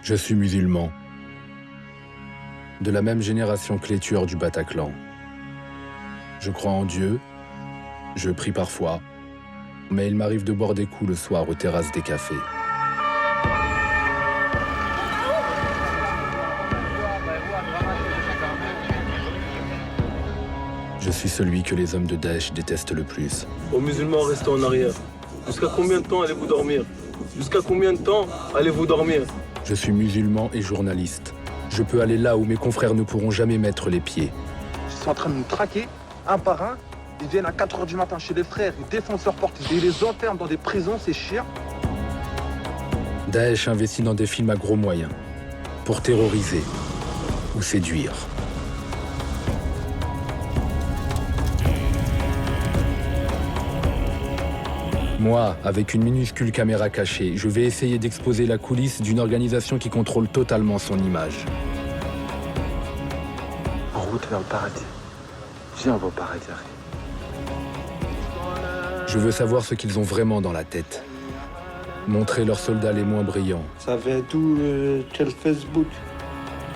Je suis musulman, de la même génération que les tueurs du Bataclan. Je crois en Dieu, je prie parfois, mais il m'arrive de boire des coups le soir aux terrasses des cafés. Je suis celui que les hommes de Daesh détestent le plus. Aux musulmans, restez en arrière. Jusqu'à combien de temps allez-vous dormir? Jusqu'à combien de temps allez-vous dormir? Je suis musulman et journaliste. Je peux aller là où mes confrères ne pourront jamais mettre les pieds. Ils sont en train de nous traquer, un par un. Ils viennent à 4h du matin chez les frères, ils défoncent leurs portes, ils les enferment dans des prisons, ces chiens. Daesh investit dans des films à gros moyens, pour terroriser ou séduire. Moi, avec une minuscule caméra cachée, je vais essayer d'exposer la coulisse d'une organisation qui contrôle totalement son image. En route vers le paradis. Viens, on va au paradis. Je veux savoir ce qu'ils ont vraiment dans la tête. Montrer leurs soldats les moins brillants. Ça vient d'où quel Facebook?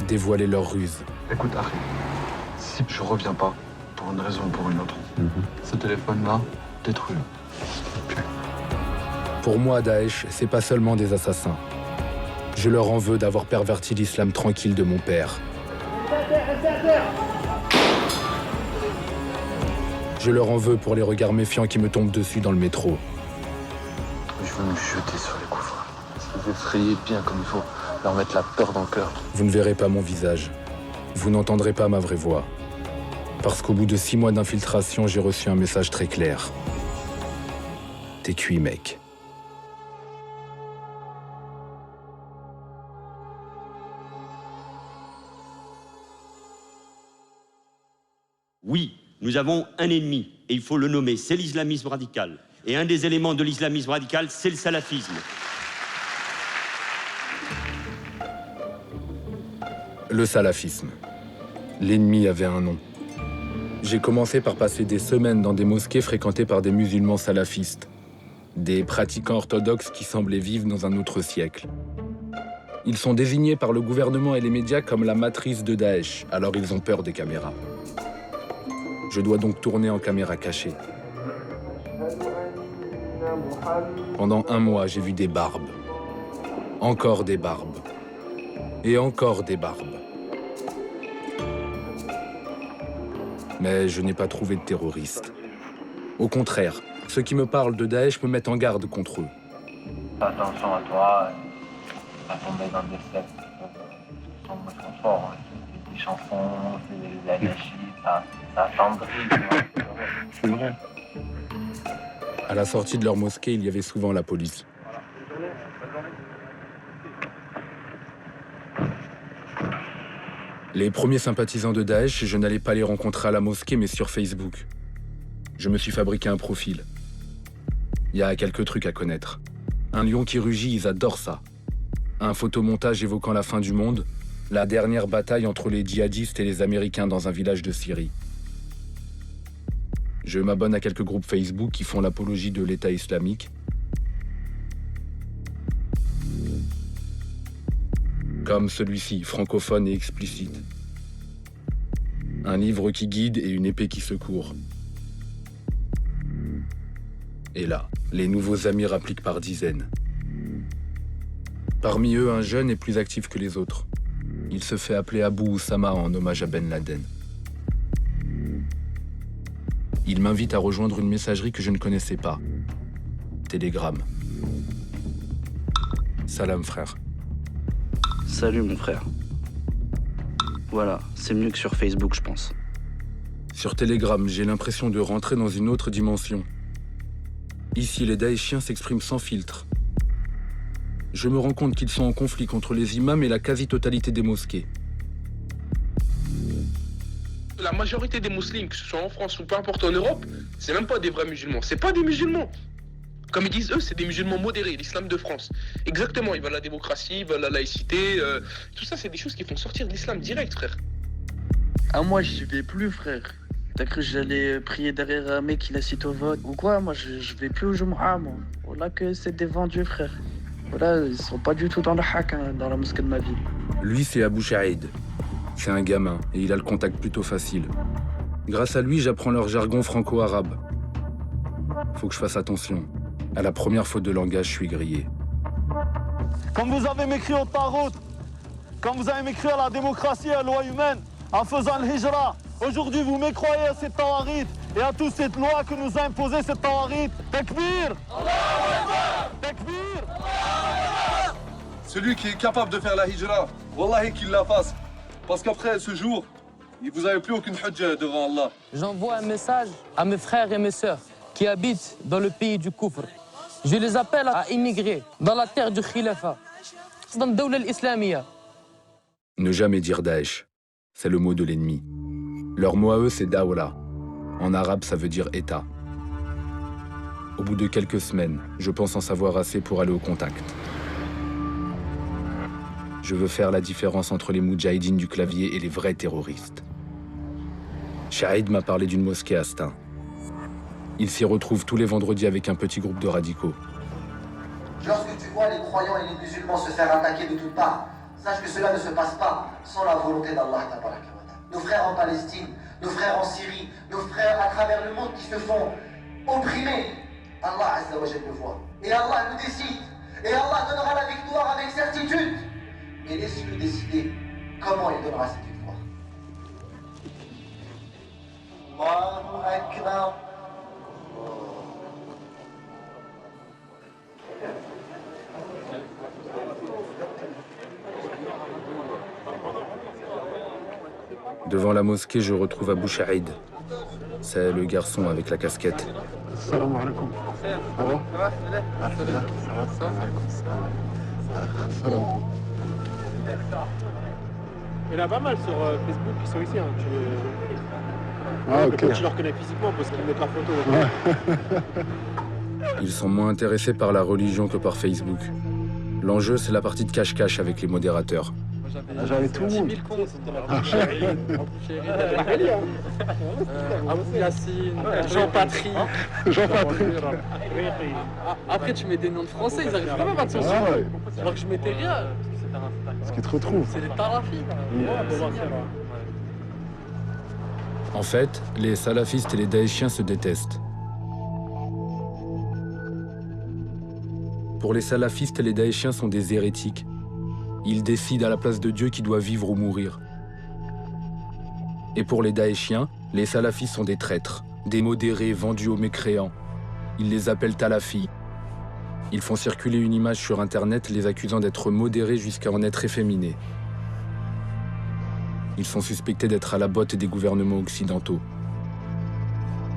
Dévoiler leurs ruses. Écoute, Harry, si je reviens pas, pour une raison ou pour une autre, ce téléphone-là, détruis-le. Pour moi, Daesh, c'est pas seulement des assassins. Je leur en veux d'avoir perverti l'islam tranquille de mon père. Je leur en veux pour les regards méfiants qui me tombent dessus dans le métro. Je veux me jeter sur les couvreurs. Les effrayer bien comme il faut, leur mettre la peur dans le cœur. Vous ne verrez pas mon visage. Vous n'entendrez pas ma vraie voix. Parce qu'au bout de 6 mois d'infiltration, j'ai reçu un message très clair. T'es cuit, mec. Oui, nous avons un ennemi, et il faut le nommer, c'est l'islamisme radical. Et un des éléments de l'islamisme radical, c'est le salafisme. Le salafisme. L'ennemi avait un nom. J'ai commencé par passer des semaines dans des mosquées fréquentées par des musulmans salafistes. Des pratiquants orthodoxes qui semblaient vivre dans un autre siècle. Ils sont désignés par le gouvernement et les médias comme la matrice de Daesh, alors ils ont peur des caméras. Je dois donc tourner en caméra cachée. Pendant 1 mois, j'ai vu des barbes. Encore des barbes. Et encore des barbes. Mais je n'ai pas trouvé de terroristes. Au contraire, ceux qui me parlent de Daesh me mettent en garde contre eux. Fais attention à toi, à tomber dans des sectes qui sont forts. Des chansons, des anarchies, ça attendrit. C'est vrai. À la sortie de leur mosquée, il y avait souvent la police. Les premiers sympathisants de Daesh, je n'allais pas les rencontrer à la mosquée, mais sur Facebook. Je me suis fabriqué un profil. Il y a quelques trucs à connaître. Un lion qui rugit, ils adorent ça. Un photomontage évoquant la fin du monde, la dernière bataille entre les djihadistes et les Américains dans un village de Syrie. Je m'abonne à quelques groupes Facebook qui font l'apologie de l'État islamique. Comme celui-ci, francophone et explicite. Un livre qui guide et une épée qui secourt. Et là, les nouveaux amis rappliquent par dizaines. Parmi eux, un jeune est plus actif que les autres. Il se fait appeler Abu Oussama en hommage à Ben Laden. Il m'invite à rejoindre une messagerie que je ne connaissais pas. Telegram. Salam, frère. Salut, mon frère. Voilà, c'est mieux que sur Facebook, je pense. Sur Telegram, j'ai l'impression de rentrer dans une autre dimension. Ici, les Daeshiens s'expriment sans filtre. Je me rends compte qu'ils sont en conflit contre les imams et la quasi-totalité des mosquées. La majorité des musulmans, que ce soit en France ou peu importe en Europe, c'est même pas des vrais musulmans. C'est pas des musulmans. Comme ils disent eux, c'est des musulmans modérés, l'islam de France. Exactement, ils veulent la démocratie, ils veulent la laïcité. Tout ça, c'est des choses qui font sortir de l'islam direct, frère. Ah, moi, j'y vais plus, frère. T'as cru que j'allais prier derrière un mec qui la cite au vote ou quoi? Moi, je vais plus au Jumu'ah, moi. Voilà que c'est des vendus, frère. Voilà, ils sont pas du tout dans le hack, hein, dans la mosquée de ma ville. Lui, c'est Abou Chaïd. C'est un gamin et il a le contact plutôt facile. Grâce à lui, j'apprends leur jargon franco-arabe. Faut que je fasse attention. À la première faute de langage, je suis grillé. Comme vous avez m'écrit au Tarout, comme vous avez m'écrit à la démocratie et à la loi humaine, en faisant le hijra, aujourd'hui vous m'écroyez à cette tawarit et à toute cette loi que nous a imposée cette tawarit. Takbir! Takbir! Celui qui est capable de faire la hijra, wallahi qu'il la fasse. Parce qu'après ce jour, vous n'avez plus aucune hujja devant Allah. J'envoie un message à mes frères et mes sœurs qui habitent dans le pays du Koufr. Je les appelle à immigrer dans la terre du Khilafa, dans la Dawla al-Islamiyya. Ne jamais dire Daesh. C'est le mot de l'ennemi. Leur mot à eux, c'est Dawla. En arabe, ça veut dire État. Au bout de quelques semaines, je pense en savoir assez pour aller au contact. Je veux faire la différence entre les moudjahidines du clavier et les vrais terroristes. Chaïd m'a parlé d'une mosquée à Stein. Il s'y retrouve tous les vendredis avec un petit groupe de radicaux. Lorsque tu vois les croyants et les musulmans se faire attaquer de toutes parts, sache que cela ne se passe pas sans la volonté d'Allah. Nos frères en Palestine, nos frères en Syrie, nos frères à travers le monde qui se font opprimer, Allah Azza wa Jalla le voit. Et Allah nous décide. Et Allah donnera la victoire avec certitude. Mais laisse-le décider comment il donnera cette victoire. Allahu Akbar. Devant la mosquée, je retrouve Abou Chaïd. C'est le garçon avec la casquette. Salam alaikum. Ça va? Il y en a pas mal sur Facebook qui sont ici. Hein. Ok. Tu les reconnais physiquement parce qu'ils mettent la photo. Ils sont moins intéressés par la religion que par Facebook. L'enjeu, c'est la partie de cache-cache avec les modérateurs. J'avais tout le monde. Abou Yassine, Jean-Patrie. Après, tu mets des noms de français, ils arrivent pas à te censurer. Alors que je mettais rien. Ce qui te retrouve. C'est des tarafis. En fait, les salafistes et les daéchiens se détestent. Pour les salafistes, les daéchiens sont des hérétiques. Ils décident à la place de Dieu qui doit vivre ou mourir. Et pour les daéchiens, les salafistes sont des traîtres, des modérés vendus aux mécréants. Ils les appellent talafis. Ils font circuler une image sur Internet les accusant d'être modérés jusqu'à en être efféminés. Ils sont suspectés d'être à la botte des gouvernements occidentaux.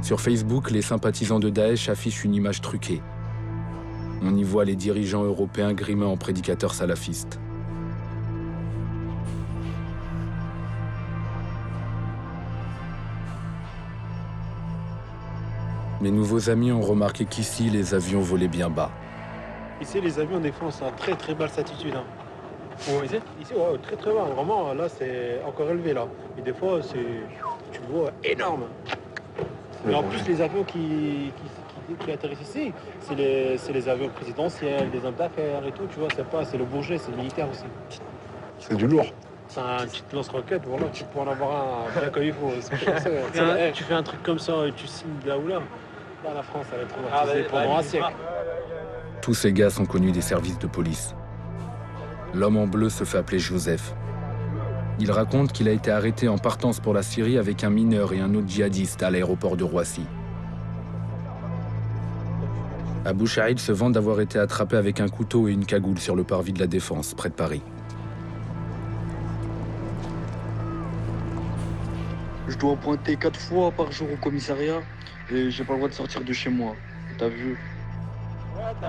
Sur Facebook, les sympathisants de Daesh affichent une image truquée. On y voit les dirigeants européens grimés en prédicateurs salafistes. Mes nouveaux amis ont remarqué qu'ici, les avions volaient bien bas. Ici, les avions, des fois, ont une très très basse altitude. Hein. Oh, ici, ouais, très très bas. Vraiment, là, c'est encore élevé. Là. Et des fois, tu le vois énorme. Mais en plus, les avions qui atterrissent ici, c'est les avions présidentiels, des hommes d'affaires et tout. Tu vois, c'est le Bourget, c'est le militaire aussi. C'est du lourd. C'est un petit lance-roquette, voilà, tu peux en avoir un bien comme il faut. Tu fais un truc comme ça et tu signes là ou là. Là, la France, elle est traumatisée pendant un siècle. Tous ces gars sont connus des services de police. L'homme en bleu se fait appeler Joseph. Il raconte qu'il a été arrêté en partance pour la Syrie avec un mineur et un autre djihadiste à l'aéroport de Roissy. Abou Chaïd se vante d'avoir été attrapé avec un couteau et une cagoule sur le parvis de la Défense, près de Paris. Je dois pointer 4 fois par jour au commissariat et j'ai pas le droit de sortir de chez moi. T'as vu?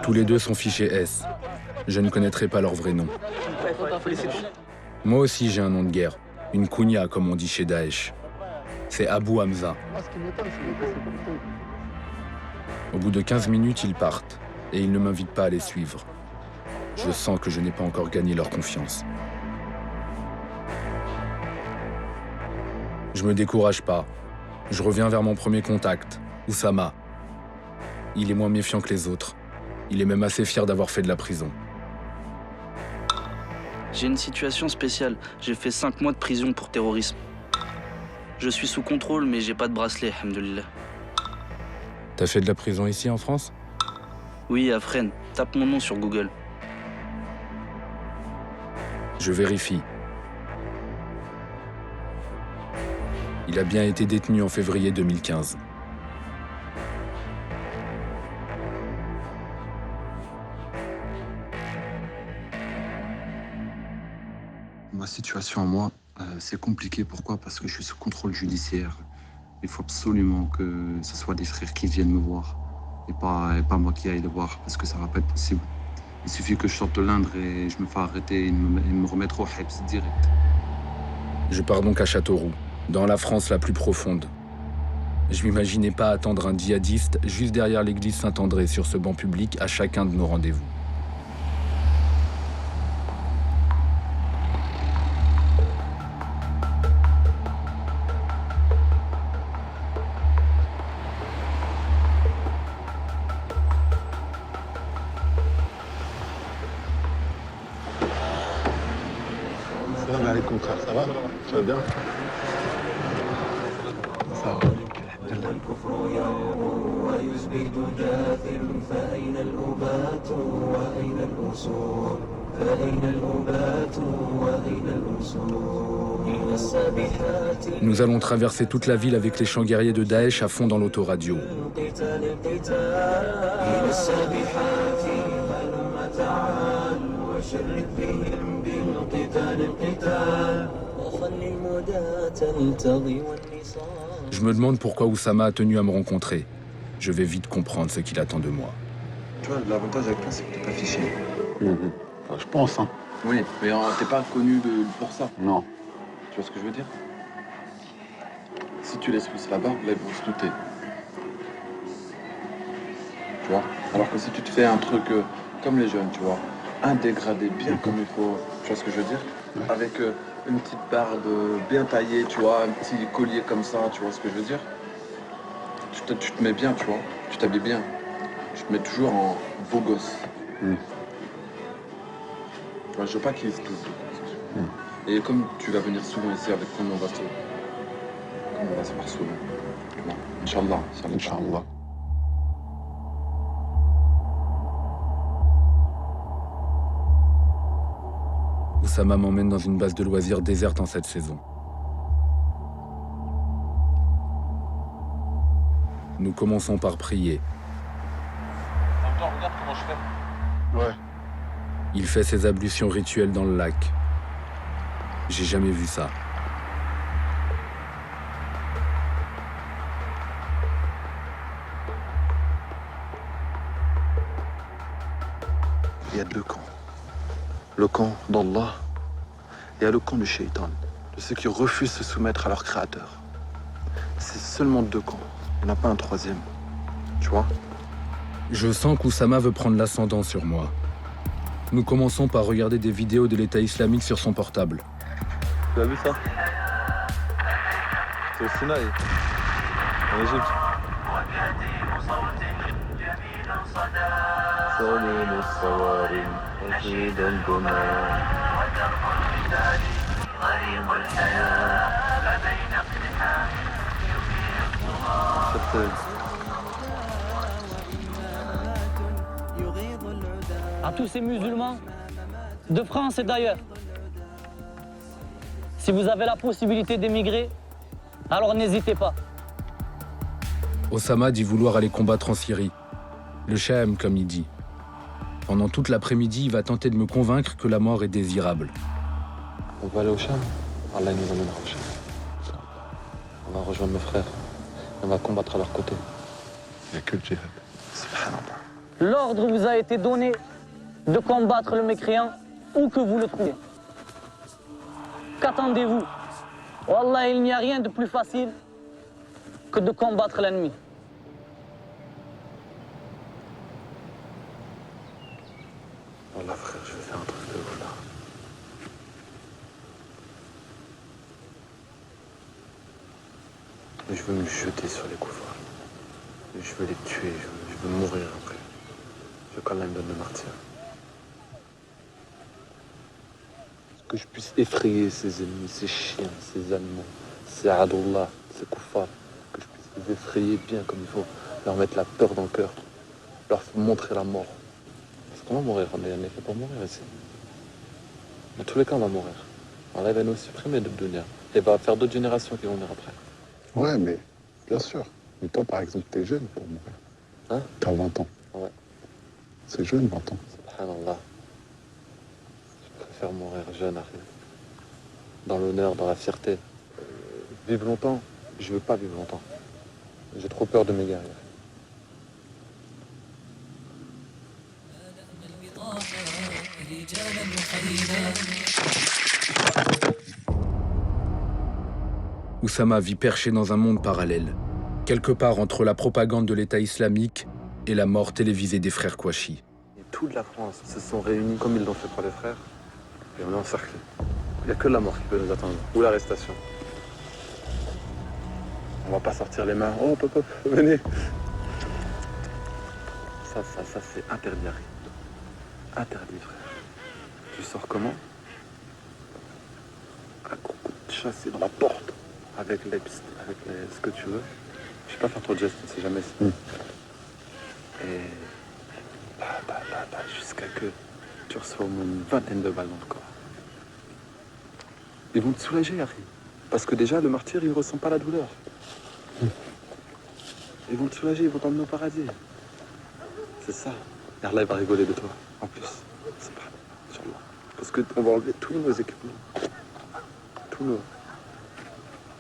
Tous les deux sont fichés S. Je ne connaîtrai pas leur vrai nom. Moi aussi j'ai un nom de guerre. Une kounia comme on dit chez Daesh. C'est Abou Hamza. Au bout de 15 minutes, ils partent. Et ils ne m'invitent pas à les suivre. Je sens que je n'ai pas encore gagné leur confiance. Je me décourage pas. Je reviens vers mon premier contact, Oussama. Il est moins méfiant que les autres. Il est même assez fier d'avoir fait de la prison. J'ai une situation spéciale. J'ai fait 5 mois de prison pour terrorisme. Je suis sous contrôle, mais j'ai pas de bracelet, alhamdoulilah. T'as fait de la prison ici en France? Oui, à Fresnes. Tape mon nom sur Google. Je vérifie. Il a bien été détenu en février 2015. Ma situation à moi, c'est compliqué. Pourquoi? Parce que je suis sous contrôle judiciaire. Il faut absolument que ce soit des frères qui viennent me voir et pas moi qui aille les voir, parce que ça va pas être possible. Il suffit que je sorte de l'Indre et je me fais arrêter et me remettre au Hebs direct. Je pars donc à Châteauroux, dans la France la plus profonde. Je m'imaginais pas attendre un djihadiste juste derrière l'église Saint-André sur ce banc public à chacun de nos rendez-vous. Salam alaikum, frère, ça va? Tu vas bien? Ça va. Nous allons traverser toute la ville avec les chants guerriers de Daesh à fond dans l'autoradio. Je me demande pourquoi Oussama a tenu à me rencontrer. Je vais vite comprendre ce qu'il attend de moi. Tu vois, l'avantage avec toi, c'est que t'es pas fiché. Enfin, je pense, hein. Oui, mais t'es pas connu pour ça. Non. Tu vois ce que je veux dire? Si tu laisses pousser la barbe, là, ils vont se douter. Tu vois? Alors que si tu te fais un truc comme les jeunes, tu vois, un dégradé bien comme il faut, tu vois ce que je veux dire? Avec une petite barbe bien taillée, tu vois, un petit collier comme ça, tu vois ce que je veux dire? Tu te mets bien, tu vois, tu t'habilles bien. Tu te mets toujours en beau gosse. Tu vois, je veux pas qu'ils se doutent. Et comme tu vas venir souvent ici avec toi, on va se voir souvent. Bon, Inch'Allah. Inch'Allah. Oussama m'emmène dans une base de loisirs déserte en cette saison. Nous commençons par prier. Attends, regarde comment je fais. Ouais. Il fait ses ablutions rituelles dans le lac. J'ai jamais vu ça. Il y a 2 camps. Le camp d'Allah et le camp du shaitan, de ceux qui refusent de se soumettre à leur créateur. C'est seulement 2 camps. Il n'y en a pas un 3e. Tu vois? Je sens qu'Oussama veut prendre l'ascendant sur moi. Nous commençons par regarder des vidéos de l'État islamique sur son portable. Tu as vu ça? C'est au Sinaï, en Égypte. À tous ces musulmans de France et d'ailleurs, si vous avez la possibilité d'émigrer, alors n'hésitez pas. Oussama dit vouloir aller combattre en Syrie. Le Sham, comme il dit. Pendant toute l'après-midi, il va tenter de me convaincre que la mort est désirable. On va aller au Cham. Allah nous emmènera au Cham. On va rejoindre nos frères. On va combattre à leur côté. Il n'y a que le djihad. Subhanallah. L'ordre vous a été donné de combattre le mécréant où que vous le trouvez. Qu'attendez-vous? Wallah, il n'y a rien de plus facile que de combattre l'ennemi. Wallah frère, je vais faire un truc de ouf là. Je veux me jeter sur les koufars. Je veux les tuer, je veux mourir après. Je veux qu'Allah me donne le martyr. que je puisse effrayer ces ennemis, ces chiens, ces animaux, ces adullah, ces kuffars, que je puisse les effrayer bien comme il faut, leur mettre la peur dans le cœur, leur montrer la mort. Parce qu'on va mourir, on est fait pour mourir ici. Dans tous les cas, on va mourir. Allah va nous supprimer de dunya. Et va faire d'autres générations qui vont venir après. Ouais, mais bien sûr. Mais toi, par exemple, t'es jeune pour mourir. Hein? T'as 20 ans. Ouais. C'est jeune, 20 ans. Subhanallah. Je préfère mourir jeune, Harry. Dans l'honneur, dans la fierté. Vivre longtemps, je veux pas vivre longtemps. J'ai trop peur de m'égarer. Oussama vit perché dans un monde parallèle, quelque part entre la propagande de l'État islamique et la mort télévisée des frères Kouachi. Et toute la France se sont réunis comme ils l'ont fait pour les frères, et on est encerclés. Il n'y a que la mort qui peut nous attendre, ou l'arrestation. On va pas sortir les mains. Oh, pop, venez. Ça, c'est interdit, Harry. Interdit, frère. Tu sors comment? Un coup de chassé dans la porte, avec ce que tu veux. Je vais pas faire trop de gestes, on sait jamais. Et jusqu'à que tu reçois au moins une vingtaine de balles dans le corps. Ils vont te soulager, Harry. Parce que déjà, le martyr, il ne ressent pas la douleur. Ils vont te soulager, ils vont t'emmener au paradis. C'est ça. Et Allah, il va rigoler de toi, en plus. C'est pas Inch'Allah. Parce qu'on va enlever tous nos équipements. Tous nos...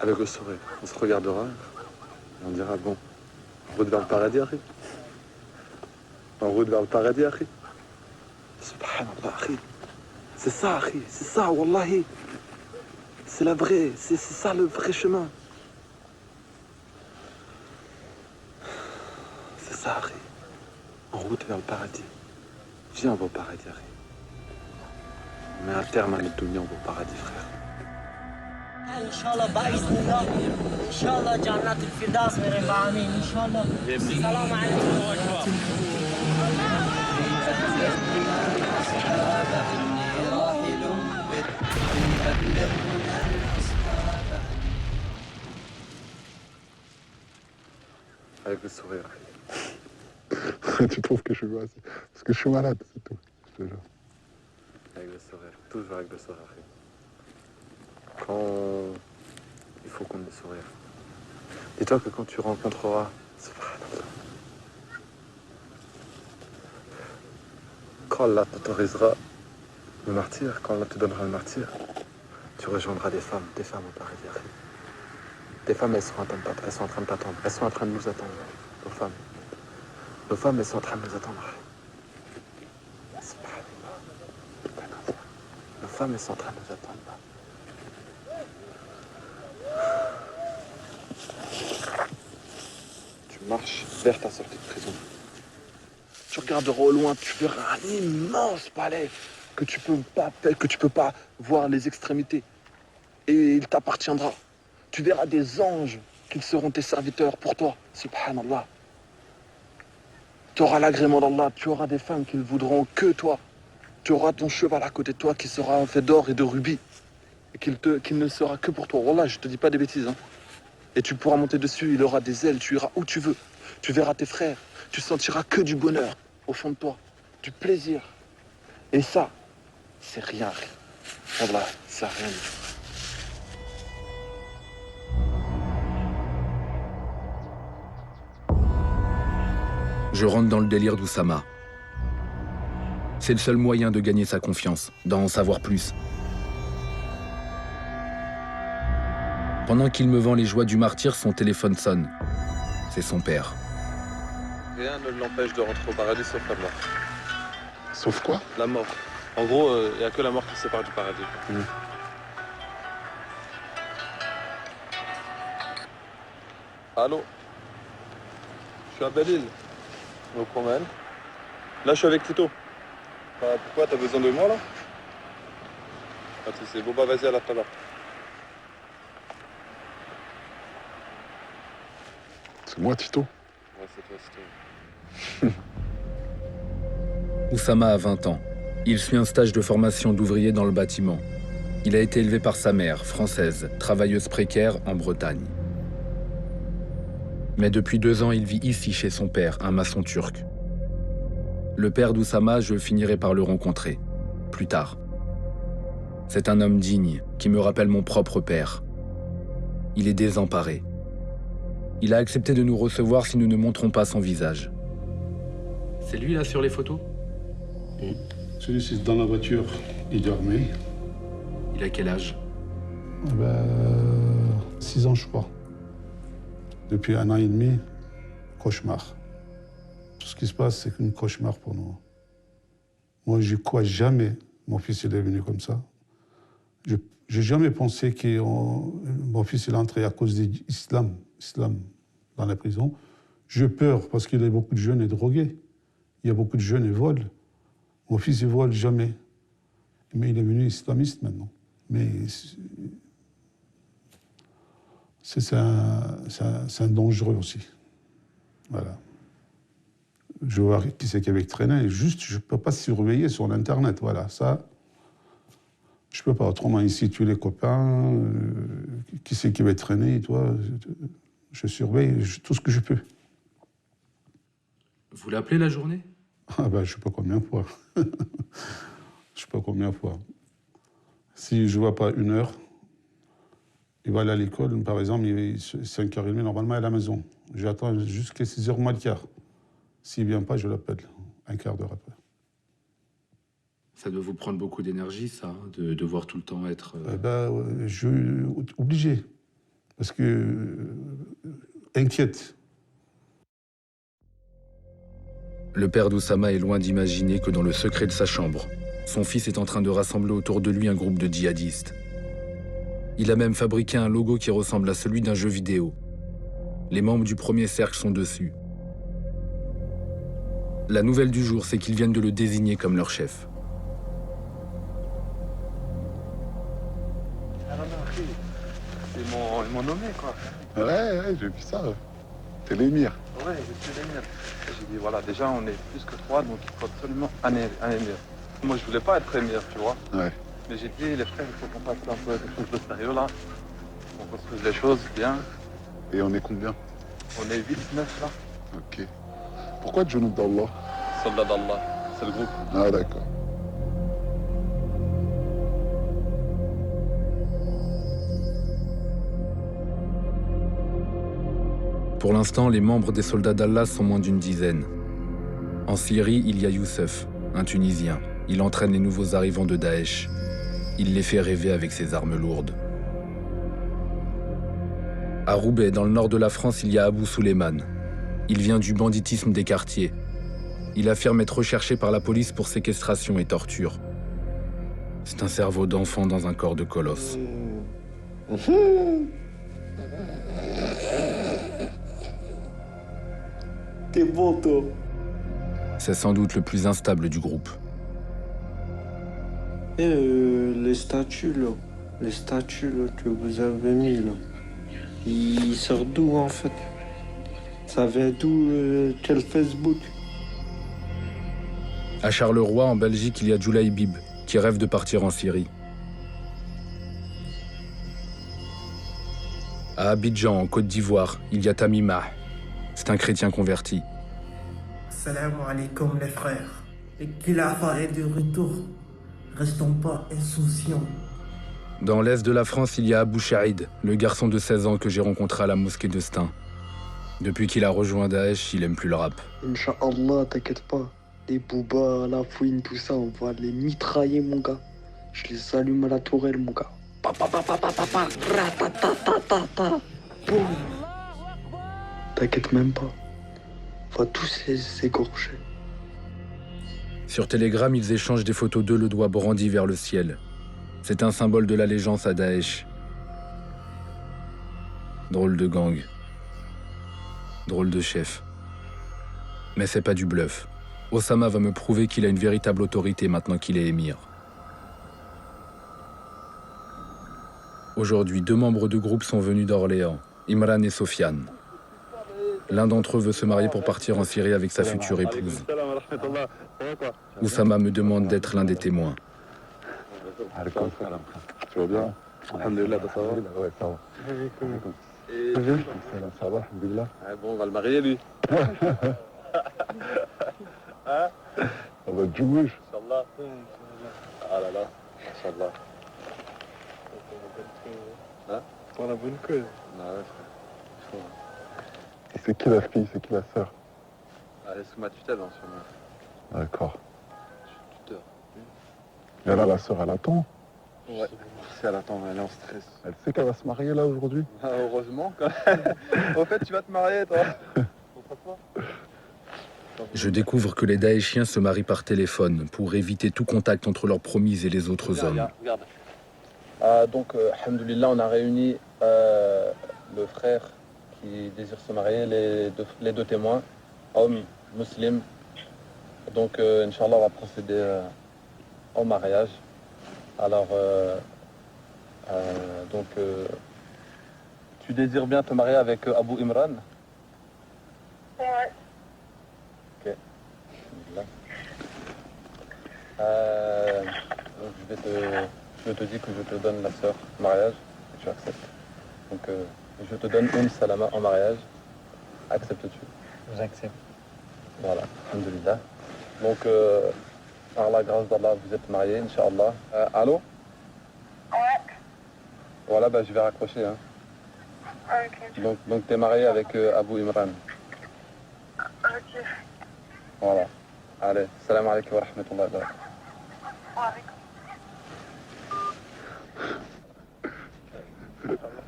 Avec le sourire. On se regardera et on dira, bon, en route vers le paradis, Harry. En route vers le paradis, Harry. Subhanallah, Harry. C'est ça, Harry. C'est ça, Wallahi. C'est la vraie, c'est ça le vrai chemin. C'est ça, Harry. En route vers le paradis. Viens, on va au paradis, Harry. Mais à terme, à notre dunya, on va au paradis, frère. Inch'Allah, ba'idhnillah. Inch'Allah, Jannat al-Firdaus, mes amis. Inch'Allah. Salam alaikum. Avec le sourire. Tu trouves que je suis malade? Parce que je suis malade, c'est tout. Je te jure. Avec le sourire. Toujours avec le sourire. Quand il faut qu'on ait le sourire. Dis-toi que quand tu rencontreras, quand Allah t'autorisera le martyr, quand Allah te donnera le martyr, tu rejoindras des femmes au paradis. Tes femmes, elles sont en train de t'attendre. Elles sont en train de nous attendre, nos femmes. Nos femmes, elles sont en train de nous attendre. Nos femmes, elles sont en train de nous attendre. Tu marches vers ta sortie de prison. Tu regarderas au loin, tu verras un immense palais que tu peux pas voir les extrémités. Et il t'appartiendra. Tu verras des anges qui seront tes serviteurs pour toi, subhanallah. Tu auras l'agrément d'Allah, tu auras des femmes qui ne voudront que toi. Tu auras ton cheval à côté de toi qui sera fait d'or et de rubis. Et qu'il ne sera que pour toi. Wallah, je te dis pas des bêtises. Hein. Et tu pourras monter dessus, il aura des ailes, tu iras où tu veux. Tu verras tes frères, tu sentiras que du bonheur au fond de toi, du plaisir. Et ça, c'est rien. Wallah, c'est rien du tout. Je rentre dans le délire d'Oussama. C'est le seul moyen de gagner sa confiance, d'en savoir plus. Pendant qu'il me vend les joies du martyr, son téléphone sonne. C'est son père. Rien ne l'empêche de rentrer au paradis sauf la mort. Sauf quoi? La mort. En gros, il n'y a que la mort qui sépare du paradis. Allô? Je suis à Belle-Île. Je me promène. Là, je suis avec Tito. Pourquoi? T'as besoin de moi, là? Pas de soucis. Bon, bah, vas-y, à la tout à l'heure. C'est moi, Tito. Ouais, c'est toi, Tito. Oussama a 20 ans. Il suit un stage de formation d'ouvrier dans le bâtiment. Il a été élevé par sa mère, française, travailleuse précaire en Bretagne. Mais depuis 2 ans, il vit ici chez son père, un maçon turc. Le père d'Oussama, je finirai par le rencontrer, plus tard. C'est un homme digne, qui me rappelle mon propre père. Il est désemparé. Il a accepté de nous recevoir si nous ne montrons pas son visage. C'est lui là sur les photos? Celui-ci dans la voiture, il dormait. Il a quel âge? 6 ans, je crois. Depuis 1 an et demi, cauchemar. Tout ce qui se passe, c'est qu'un cauchemar pour nous. Moi, je crois jamais mon fils il est venu comme ça. Je n'ai jamais pensé que mon fils est entré à cause de l'islam dans la prison. J'ai peur parce qu'il y a beaucoup de jeunes et drogués. Il y a beaucoup de jeunes et volent. Mon fils, il vole jamais. Mais il est venu islamiste maintenant. Mais c'est un dangereux aussi. Voilà. Je vois qui c'est qui avait traîné. Juste, je ne peux pas surveiller sur l'Internet. Voilà, ça, je ne peux pas. Autrement, ici, tu les copains, qui c'est qui va traîner, toi, je surveille tout ce que je peux. Vous l'appelez la journée? Ah ben, je ne sais pas combien de fois. Je ne sais pas combien de fois. Si je ne vois pas 1 heure, il va aller à l'école, par exemple, il est 5h30, normalement, à la maison. J'attends jusqu'à 6h moins le quart. S'il ne vient pas, je l'appelle, un quart d'heure après. Ça doit vous prendre beaucoup d'énergie, ça, de devoir tout le temps être... Je suis obligé, parce que... inquiète. Le père d'Oussama est loin d'imaginer que dans le secret de sa chambre, son fils est en train de rassembler autour de lui un groupe de djihadistes. Il a même fabriqué un logo qui ressemble à celui d'un jeu vidéo. Les membres du premier cercle sont dessus. La nouvelle du jour, c'est qu'ils viennent de le désigner comme leur chef. Ils m'ont nommé, quoi. Ouais, j'ai vu ça. T'es l'émir. Ouais, je suis l'émir. J'ai dit, voilà, déjà, on est plus que 3, donc il faut absolument un émir. Moi, je voulais pas être émir, tu vois. Ouais. Mais j'ai dit, les frères, il faut qu'on fasse un peu quelque chose de sérieux, là. On construise les choses bien. Et on est combien? On est 8-9, là. Ok. Pourquoi Junud d'Allah? Soldat d'Allah, c'est le groupe. Ah, d'accord. Pour l'instant, les membres des soldats d'Allah sont moins d'une dizaine. En Syrie, il y a Youssef, un Tunisien. Il entraîne les nouveaux arrivants de Daesh. Il les fait rêver avec ses armes lourdes. À Roubaix, dans le nord de la France, il y a Abou Suleiman. Il vient du banditisme des quartiers. Il affirme être recherché par la police pour séquestration et torture. C'est un cerveau d'enfant dans un corps de colosse. T'es bon, toi. C'est sans doute le plus instable du groupe. Les statues, là. Les statues, là, que vous avez mis, là. Ils sortent d'où, en fait? Ça vient d'où? Quel Facebook? À Charleroi, en Belgique, il y a Djoulaï Bib, qui rêve de partir en Syrie. À Abidjan, en Côte d'Ivoire, il y a Tamima. C'est un chrétien converti. Salam alaikum les frères. Et qu'il a fait de retour. Restons pas insouciants. Dans l'est de la France, il y a Abou Chaïd, le garçon de 16 ans que j'ai rencontré à la mosquée de Stein. Depuis qu'il a rejoint Daesh, il aime plus le rap. Inch'Allah, t'inquiète pas. Les boubas, la fouine, tout ça, on va les mitrailler, mon gars. Je les allume à la tourelle, mon gars. Boum. T'inquiète même pas. On va tous les égorger. Sur Telegram, ils échangent des photos d'eux, le doigt brandi vers le ciel. C'est un symbole de l'allégeance à Daesh. Drôle de gang. Drôle de chef. Mais c'est pas du bluff. Oussama va me prouver qu'il a une véritable autorité maintenant qu'il est émir. Aujourd'hui, 2 membres du groupe sont venus d'Orléans, Imran et Sofiane. L'un d'entre eux veut se marier pour partir en Syrie avec sa future épouse. Oussama me demande d'être l'un des témoins. Tu vas bien? Alhamdulillah, ça va? Ouais, ça va. Et... Ça va, alhamdulillah. Ah bon, on va le marier, lui. Hein? On va être Jououche. Inch'Allah. Ah là là, Inch'Allah. Hein? Pour la bonne cause. Ah ouais, frère. Et c'est qui la fille, c'est qui la sœur? Elle est sous ma tutelle en ce moment. D'accord. Je suis tuteur. Et là, la sœur, elle attend? Ouais, si elle attend, elle est en stress. Elle sait qu'elle va se marier là aujourd'hui? Ah, heureusement, quand même. Au fait, tu vas te marier, toi? Je découvre que les Daeshiens se marient par téléphone pour éviter tout contact entre leurs promises et les autres hommes. Regarde. Donc, alhamdoulilah, on a réuni le frère qui désire se marier, les deux témoins, hommes, musulmans. Donc, Inch'Allah, on va procéder au mariage. Alors, tu désires bien te marier avec Abu Imran? Ouais. Ok. Donc je te dis que je te donne la sœur en mariage, et tu acceptes. Donc, je te donne Salama en mariage. Acceptes-tu? J'accepte. Voilà, alhamdoulilah. Donc, par la grâce d'Allah, vous êtes mariés, Inch'Allah. Allô? Ouais. Voilà, je vais raccrocher. Hein. Ok. Donc t'es marié avec Abu Imran. Ok. Voilà. Allez, salam alaikum wa rahmatullahi wa barakatuh. Wa alaikum.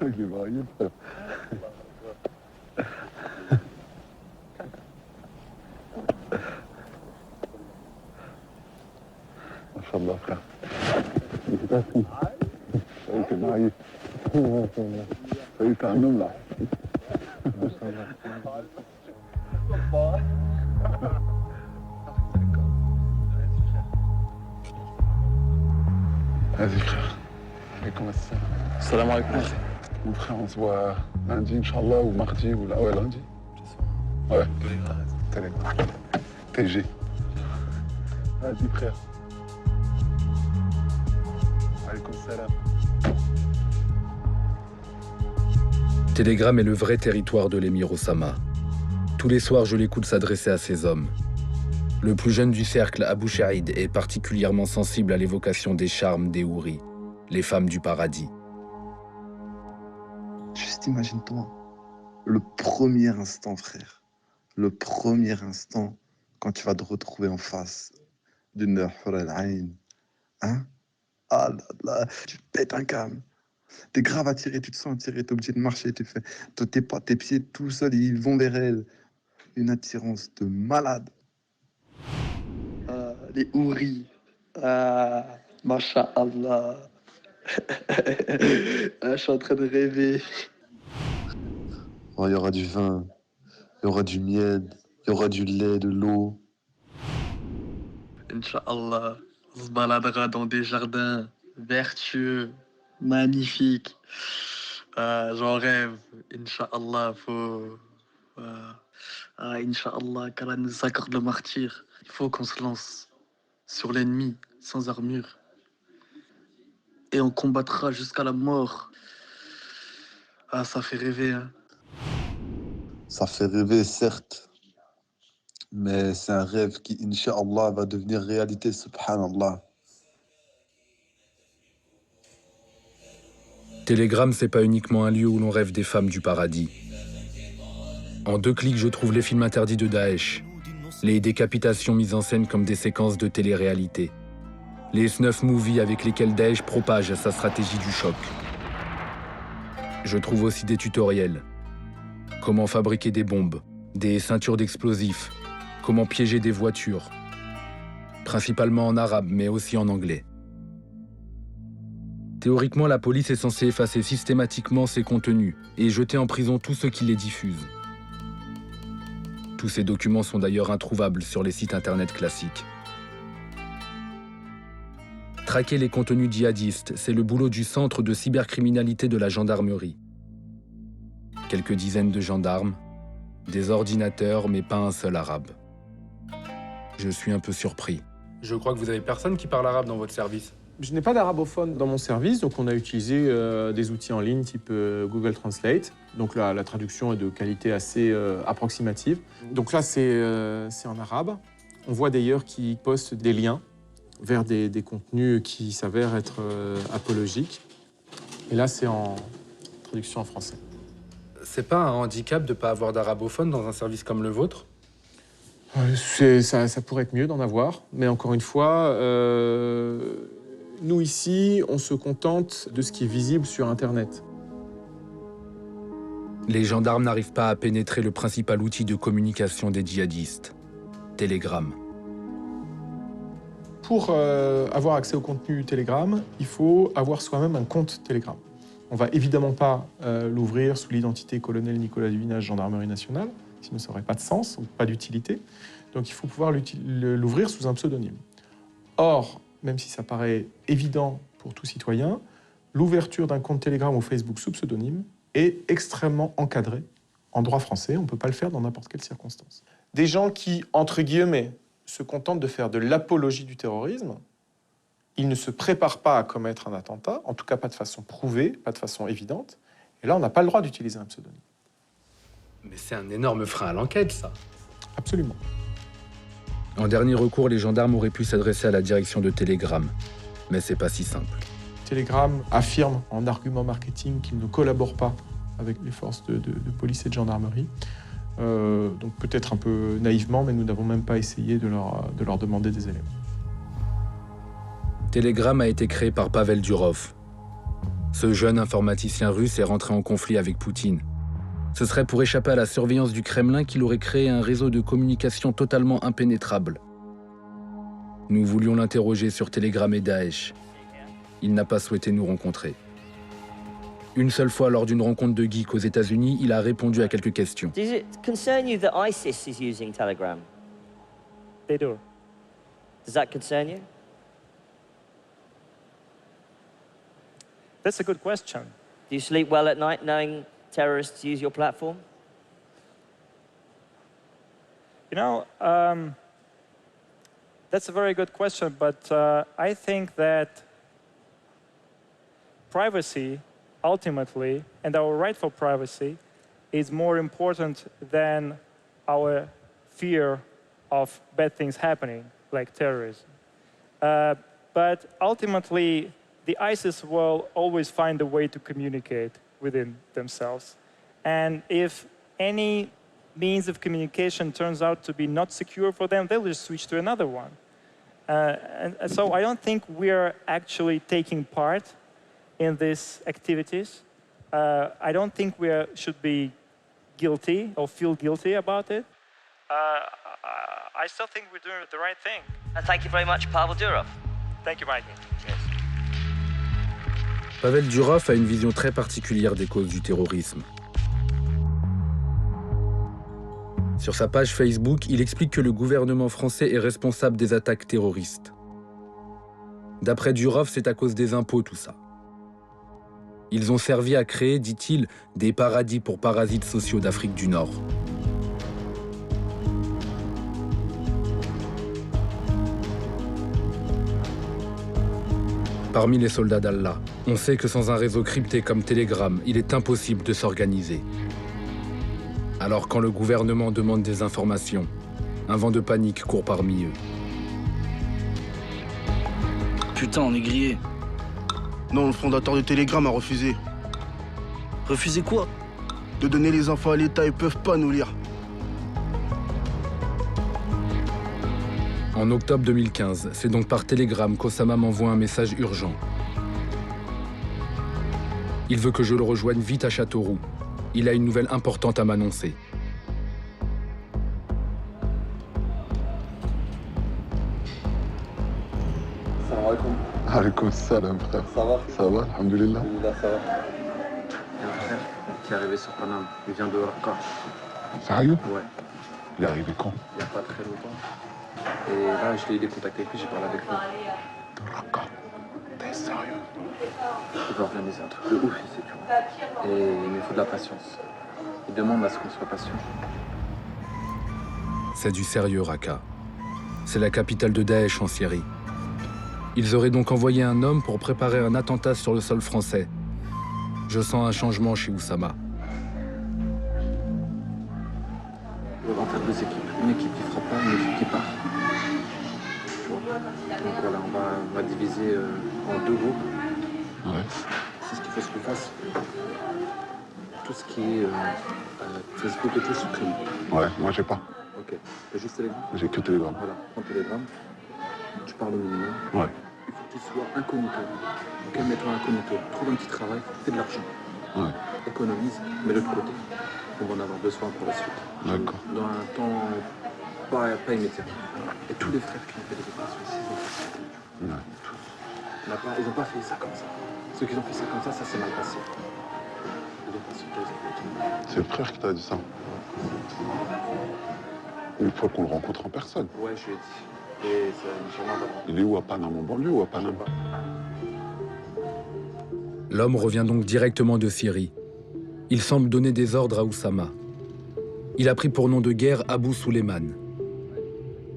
Il est marié, frère. Inch'Allah, frère. C'est ta fille. Ça y est, t'es marié. Ça y est, t'es un homme, là. Vas-y, frère. Et comment ça? Salam alaikum. Mon frère, on se voit lundi, Inch'Allah, ou mardi, ou là. Ouais, lundi. Ouais. TG. Vas-y, frère. Alaikum salam. Telegram est le vrai territoire de l'émir Osama. Tous les soirs, je l'écoute s'adresser à ses hommes. Le plus jeune du cercle, Abu Shaïd, est particulièrement sensible à l'évocation des charmes des houris, les femmes du paradis. Juste imagine-toi, le premier instant, frère, le premier instant, quand tu vas te retrouver en face d'une Hur al-Ain, hein? Ah là là, tu pètes un câble. T'es grave attiré, tu te sens attiré, t'es obligé de marcher, tu fais tes pieds tout seuls, ils vont vers elle. Une attirance de malade. Les houris. Masha'Allah. Je suis en train de rêver. Oh, il y aura du vin, il y aura du miel, il y aura du lait, de l'eau. Inch'Allah, on se baladera dans des jardins vertueux, magnifiques. J'en rêve. Inch'Allah, faut... Inch'Allah, qu'Allah nous accorde le martyr. Il faut qu'on se lance sur l'ennemi, sans armure. Et on combattra jusqu'à la mort. Ça fait rêver, hein. Ça fait rêver, certes. Mais c'est un rêve qui, Inch'Allah, va devenir réalité, subhanallah. Telegram, c'est pas uniquement un lieu où l'on rêve des femmes du paradis. En 2 clics, je trouve les films interdits de Daesh, les décapitations mises en scène comme des séquences de télé-réalité, les snuff movies avec lesquels Daesh propage sa stratégie du choc. Je trouve aussi des tutoriels. Comment fabriquer des bombes, des ceintures d'explosifs, comment piéger des voitures. Principalement en arabe, mais aussi en anglais. Théoriquement, la police est censée effacer systématiquement ces contenus et jeter en prison tous ceux qui les diffusent. Tous ces documents sont d'ailleurs introuvables sur les sites internet classiques. Traquer les contenus djihadistes, c'est le boulot du centre de cybercriminalité de la gendarmerie. Quelques dizaines de gendarmes, des ordinateurs, mais pas un seul arabe. Je suis un peu surpris. Je crois que vous avez personne qui parle arabe dans votre service. Je n'ai pas d'arabophone dans mon service, donc on a utilisé des outils en ligne type Google Translate. Donc là, la traduction est de qualité assez approximative. Donc là, c'est en arabe. On voit d'ailleurs qu'ils postent des liens vers des contenus qui s'avèrent être apologiques. Et là, c'est en traduction en français. C'est pas un handicap de ne pas avoir d'arabophone dans un service comme le vôtre ? Ça pourrait être mieux d'en avoir, mais encore une fois, nous ici, on se contente de ce qui est visible sur Internet. Les gendarmes n'arrivent pas à pénétrer le principal outil de communication des djihadistes, Telegram. Pour avoir accès au contenu Telegram, il faut avoir soi-même un compte Telegram. On ne va évidemment pas l'ouvrir sous l'identité colonel Nicolas Duvinage, Gendarmerie nationale, sinon ça n'aurait pas de sens, ou pas d'utilité. Donc il faut pouvoir l'ouvrir sous un pseudonyme. Or, même si ça paraît évident pour tout citoyen, l'ouverture d'un compte Telegram ou Facebook sous pseudonyme est extrêmement encadrée en droit français. On ne peut pas le faire dans n'importe quelle circonstance. Des gens qui, entre guillemets, se contentent de faire de l'apologie du terrorisme, ils ne se préparent pas à commettre un attentat, en tout cas pas de façon prouvée, pas de façon évidente. Et là, on n'a pas le droit d'utiliser un pseudonyme. Mais c'est un énorme frein à l'enquête, ça. Absolument. En dernier recours, les gendarmes auraient pu s'adresser à la direction de Telegram. Mais c'est pas si simple. Telegram affirme en argument marketing qu'il ne collabore pas avec les forces de police et de gendarmerie. Donc peut-être un peu naïvement, mais nous n'avons même pas essayé de leur demander des éléments. Telegram a été créé par Pavel Durov. Ce jeune informaticien russe est rentré en conflit avec Poutine. Ce serait pour échapper à la surveillance du Kremlin qu'il aurait créé un réseau de communication totalement impénétrable. Nous voulions l'interroger sur Telegram et Daesh. Il n'a pas souhaité nous rencontrer. Une seule fois, lors d'une rencontre de geeks aux États-Unis, il a répondu à quelques questions. Does it concern you that ISIS is using Telegram? They do. Does that concern you? That's a good question. Do you sleep well at night knowing terrorists use your platform? You know, that's a very good question, but I think that privacy, ultimately, and our right for privacy is more important than our fear of bad things happening, like terrorism. But ultimately, the ISIS will always find a way to communicate within themselves. And if any means of communication turns out to be not secure for them, they'll just switch to another one. And so I don't think we're actually taking part in these activities. I don't think we should be guilty or feel guilty about it. I still think we're doing the right thing. Thank you very much, Pavel Durov. Thank you, Mikey. Yes. Pavel Durov a une vision très particulière des causes du terrorisme. Sur sa page Facebook, il explique que le gouvernement français est responsable des attaques terroristes. D'après Durov, c'est à cause des impôts tout ça. Ils ont servi à créer, dit-il, des paradis pour parasites sociaux d'Afrique du Nord. Parmi les soldats d'Allah, on sait que sans un réseau crypté comme Telegram, il est impossible de s'organiser. Alors quand le gouvernement demande des informations, un vent de panique court parmi eux. Putain, on est grillé. Non, le fondateur de Telegram a refusé. Refusé quoi? De donner les infos à l'État, ils peuvent pas nous lire. En octobre 2015, c'est donc par Telegram qu'Osama m'envoie un message urgent. Il veut que je le rejoigne vite à Châteauroux. Il a une nouvelle importante à m'annoncer. Salam alaikum. Alaikum salam, frère. Ça va? Ça va, alhamdoulilah. Ça va. Il y a un frère qui est arrivé sur Paname. Il vient de Raqqa. Sérieux? Ouais. Il est arrivé quand? Il n'y a pas très longtemps. Et là, je l'ai aidé à contacter avec lui, j'ai parlé avec lui. De Raqqa? T'es sérieux? Il va organiser un truc de ouf ici, tu vois. Et il me faut de la patience. Il demande à ce qu'on soit patient. C'est du sérieux, Raqqa. C'est la capitale de Daesh en Syrie. Ils auraient donc envoyé un homme pour préparer un attentat sur le sol français. Je sens un changement chez Oussama. On va faire deux équipes. Une équipe qui fera pas, une équipe qui part. Donc voilà, on va diviser en deux groupes. Ouais. C'est ce qu'il faut que je fasse. Tout ce qui est Facebook et tout supprime. Ouais, moi j'ai pas. Ok. T'as juste Telegram? J'ai que Telegram. Voilà, prends Telegram. Tu parles au minimum. Ouais. Il faut que tu sois incognito. Ok, mets-toi incognito. Trouve un petit travail, fais de l'argent. Ouais. Économise, mets-le de côté. On va en avoir besoin pour la suite. D'accord. Dans un temps pas immédiat. Et tous les frères qui ont fait des opérations ici, ils ont fait ça. Ouais. Ils n'ont pas fait ça comme ça. Ceux qui ont fait ça comme ça s'est mal passé. C'est le frère qui t'a dit ça. Il faut qu'on le rencontre en personne. Ouais, je lui ai dit. Et ça me va. Il est où, à Paname, en banlieue ou à Paname? L'homme revient donc directement de Syrie. Il semble donner des ordres à Oussama. Il a pris pour nom de guerre Abou Suleiman.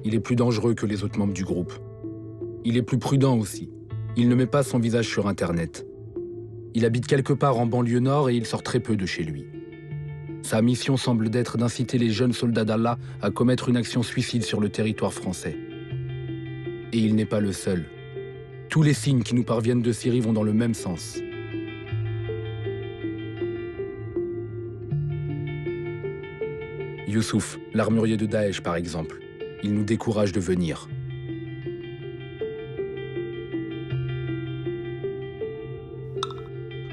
Il est plus dangereux que les autres membres du groupe. Il est plus prudent aussi. Il ne met pas son visage sur Internet. Il habite quelque part en banlieue nord et il sort très peu de chez lui. Sa mission semble d'être d'inciter les jeunes soldats d'Allah à commettre une action suicide sur le territoire français. Et il n'est pas le seul. Tous les signes qui nous parviennent de Syrie vont dans le même sens. Youssouf, l'armurier de Daesh par exemple, il nous décourage de venir.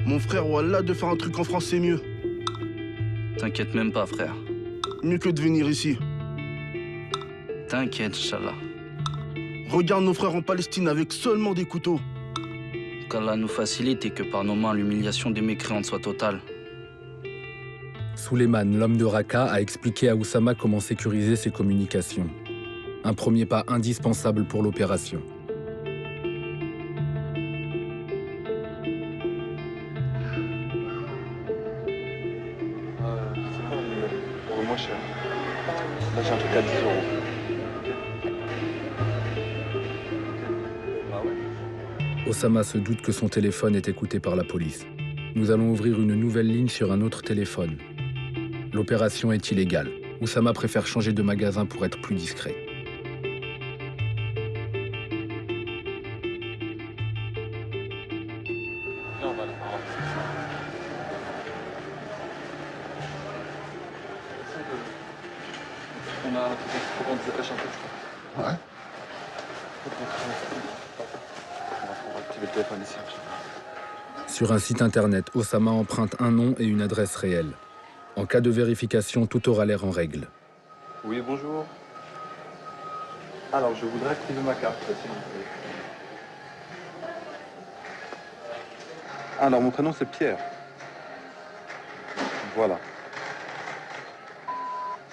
Mon frère, Wallah, de faire un truc en France, c'est mieux. T'inquiète même pas, frère. Mieux que de venir ici. T'inquiète, Inch'Allah. Regarde nos frères en Palestine avec seulement des couteaux. Qu'Allah nous facilite et que par nos mains, l'humiliation des mécréants soit totale. Suleiman, l'homme de Raqqa, a expliqué à Oussama comment sécuriser ses communications. Un premier pas indispensable pour l'opération. Pour le moins cher. Là, j'ai un truc à 10 euros. Ah ouais? Oussama se doute que son téléphone est écouté par la police. Nous allons ouvrir une nouvelle ligne sur un autre téléphone. L'opération est illégale. Oussama préfère changer de magasin pour être plus discret. On a faut qu'on se dépêche un peu, je crois. Ouais. On va activer le téléphone ici. Sur un site internet, Oussama emprunte un nom et une adresse réelle. En cas de vérification, tout aura l'air en règle. Oui, bonjour. Alors, je voudrais activer ma carte, s'il vous plaît. Alors, mon prénom, c'est Pierre. Voilà.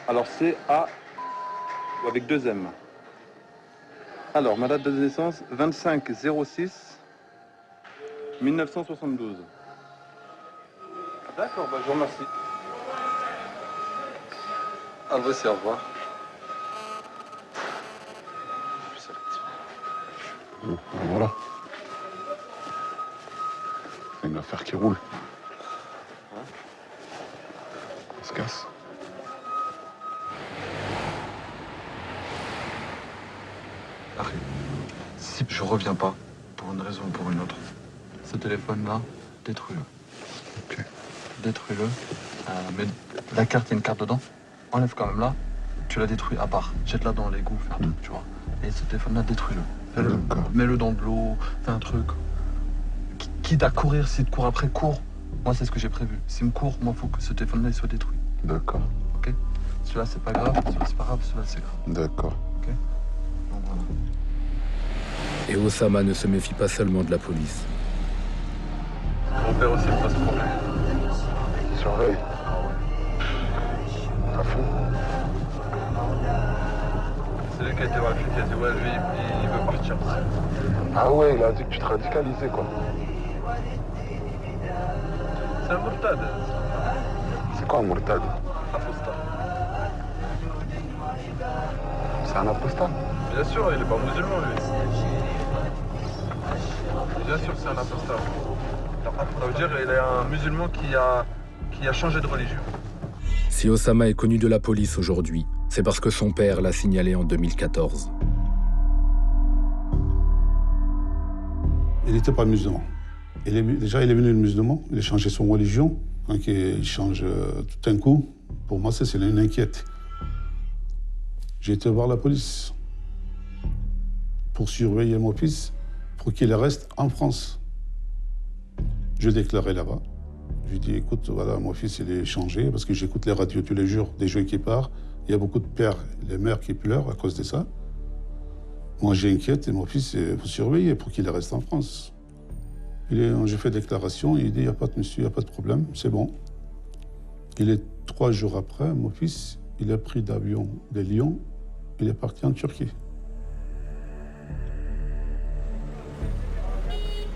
Alors, c'est A ou avec 2 M. Alors, ma date de naissance, 25/06/1972. D'accord, bah, je vous remercie. Ah, vous aussi, au revoir. Voilà. C'est une affaire qui roule. On se casse. Arrête. Si je reviens pas, pour une raison ou pour une autre, ce téléphone-là, détruis-le. Ok. Détruis-le. Mais la carte, il y a une carte dedans. Enlève quand même là. Tu la détruis à part. Jette-la dans l'égout, fais un truc, tu vois. Et ce téléphone-là, détruis-le. Mets-le dans de l'eau, fais un truc. Quitte à courir, s'il te court après, cours. Moi, c'est ce que j'ai prévu. S'il me court, moi, il faut que ce téléphone-là, il soit détruit. D'accord. Ok? Celui-là, c'est pas grave. Celui-là, c'est pas grave. Celui-là, c'est grave. D'accord. Ok? Donc, voilà. Et Oussama ne se méfie pas seulement de la police. Mon père aussi, pas ce problème. Surveille. À fond. C'est lui qui a été voir le flic, il a dit ouais, lui, il veut partir. Ah ouais, il a dit que tu te radicalisais, quoi. C'est un mourtad. C'est quoi un mourtad? Apostat. C'est un apostat? Bien sûr, il est pas musulman, lui. c'est un apostat. Ça veut dire qu'il est un musulman qui a changé de religion. Si Osama est connu de la police aujourd'hui, c'est parce que son père l'a signalé en 2014. Il n'était pas musulman. Déjà, il est devenu musulman, il a changé son religion. Quand il change tout d'un coup, pour moi, c'est une inquiète. J'ai été voir la police pour surveiller mon fils, pour qu'il reste en France. Je déclarais là-bas. Je lui ai dit, écoute, voilà, mon fils, il est changé, parce que j'écoute les radios tous les jours, des jeux qui partent. Il y a beaucoup de pères, les mères qui pleurent à cause de ça. Moi, j'inquiète et mon fils, il faut surveiller pour qu'il reste en France. J'ai fait déclaration, il dit, il n'y a pas de monsieur, il n'y a pas de problème, c'est bon. 3 jours après, mon fils, il a pris d'avion de Lyon, il est parti en Turquie.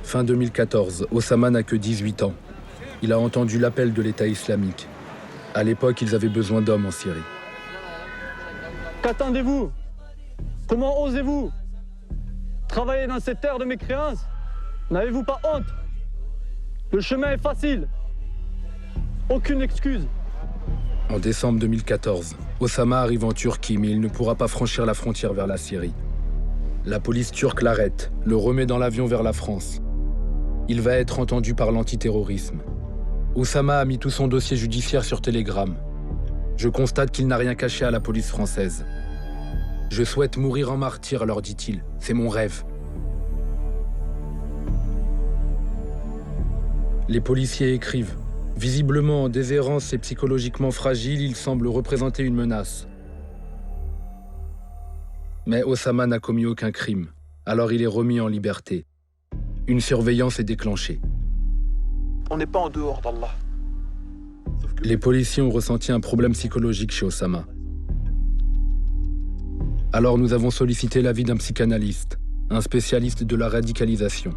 Fin 2014, Osama n'a que 18 ans. Il a entendu l'appel de l'État islamique. À l'époque, ils avaient besoin d'hommes en Syrie. Qu'attendez-vous? Comment osez-vous travailler dans cette terre de mécréance? N'avez-vous pas honte? Le chemin est facile. Aucune excuse. En décembre 2014, Osama arrive en Turquie, mais il ne pourra pas franchir la frontière vers la Syrie. La police turque l'arrête, le remet dans l'avion vers la France. Il va être entendu par l'antiterrorisme. Osama a mis tout son dossier judiciaire sur Telegram. Je constate qu'il n'a rien caché à la police française. Je souhaite mourir en martyr, leur dit-il. C'est mon rêve. Les policiers écrivent. Visiblement en déshérence et psychologiquement fragile, il semble représenter une menace. Mais Osama n'a commis aucun crime, alors il est remis en liberté. Une surveillance est déclenchée. On n'est pas en dehors d'Allah. Les policiers ont ressenti un problème psychologique chez Osama. Alors nous avons sollicité l'avis d'un psychanalyste, un spécialiste de la radicalisation.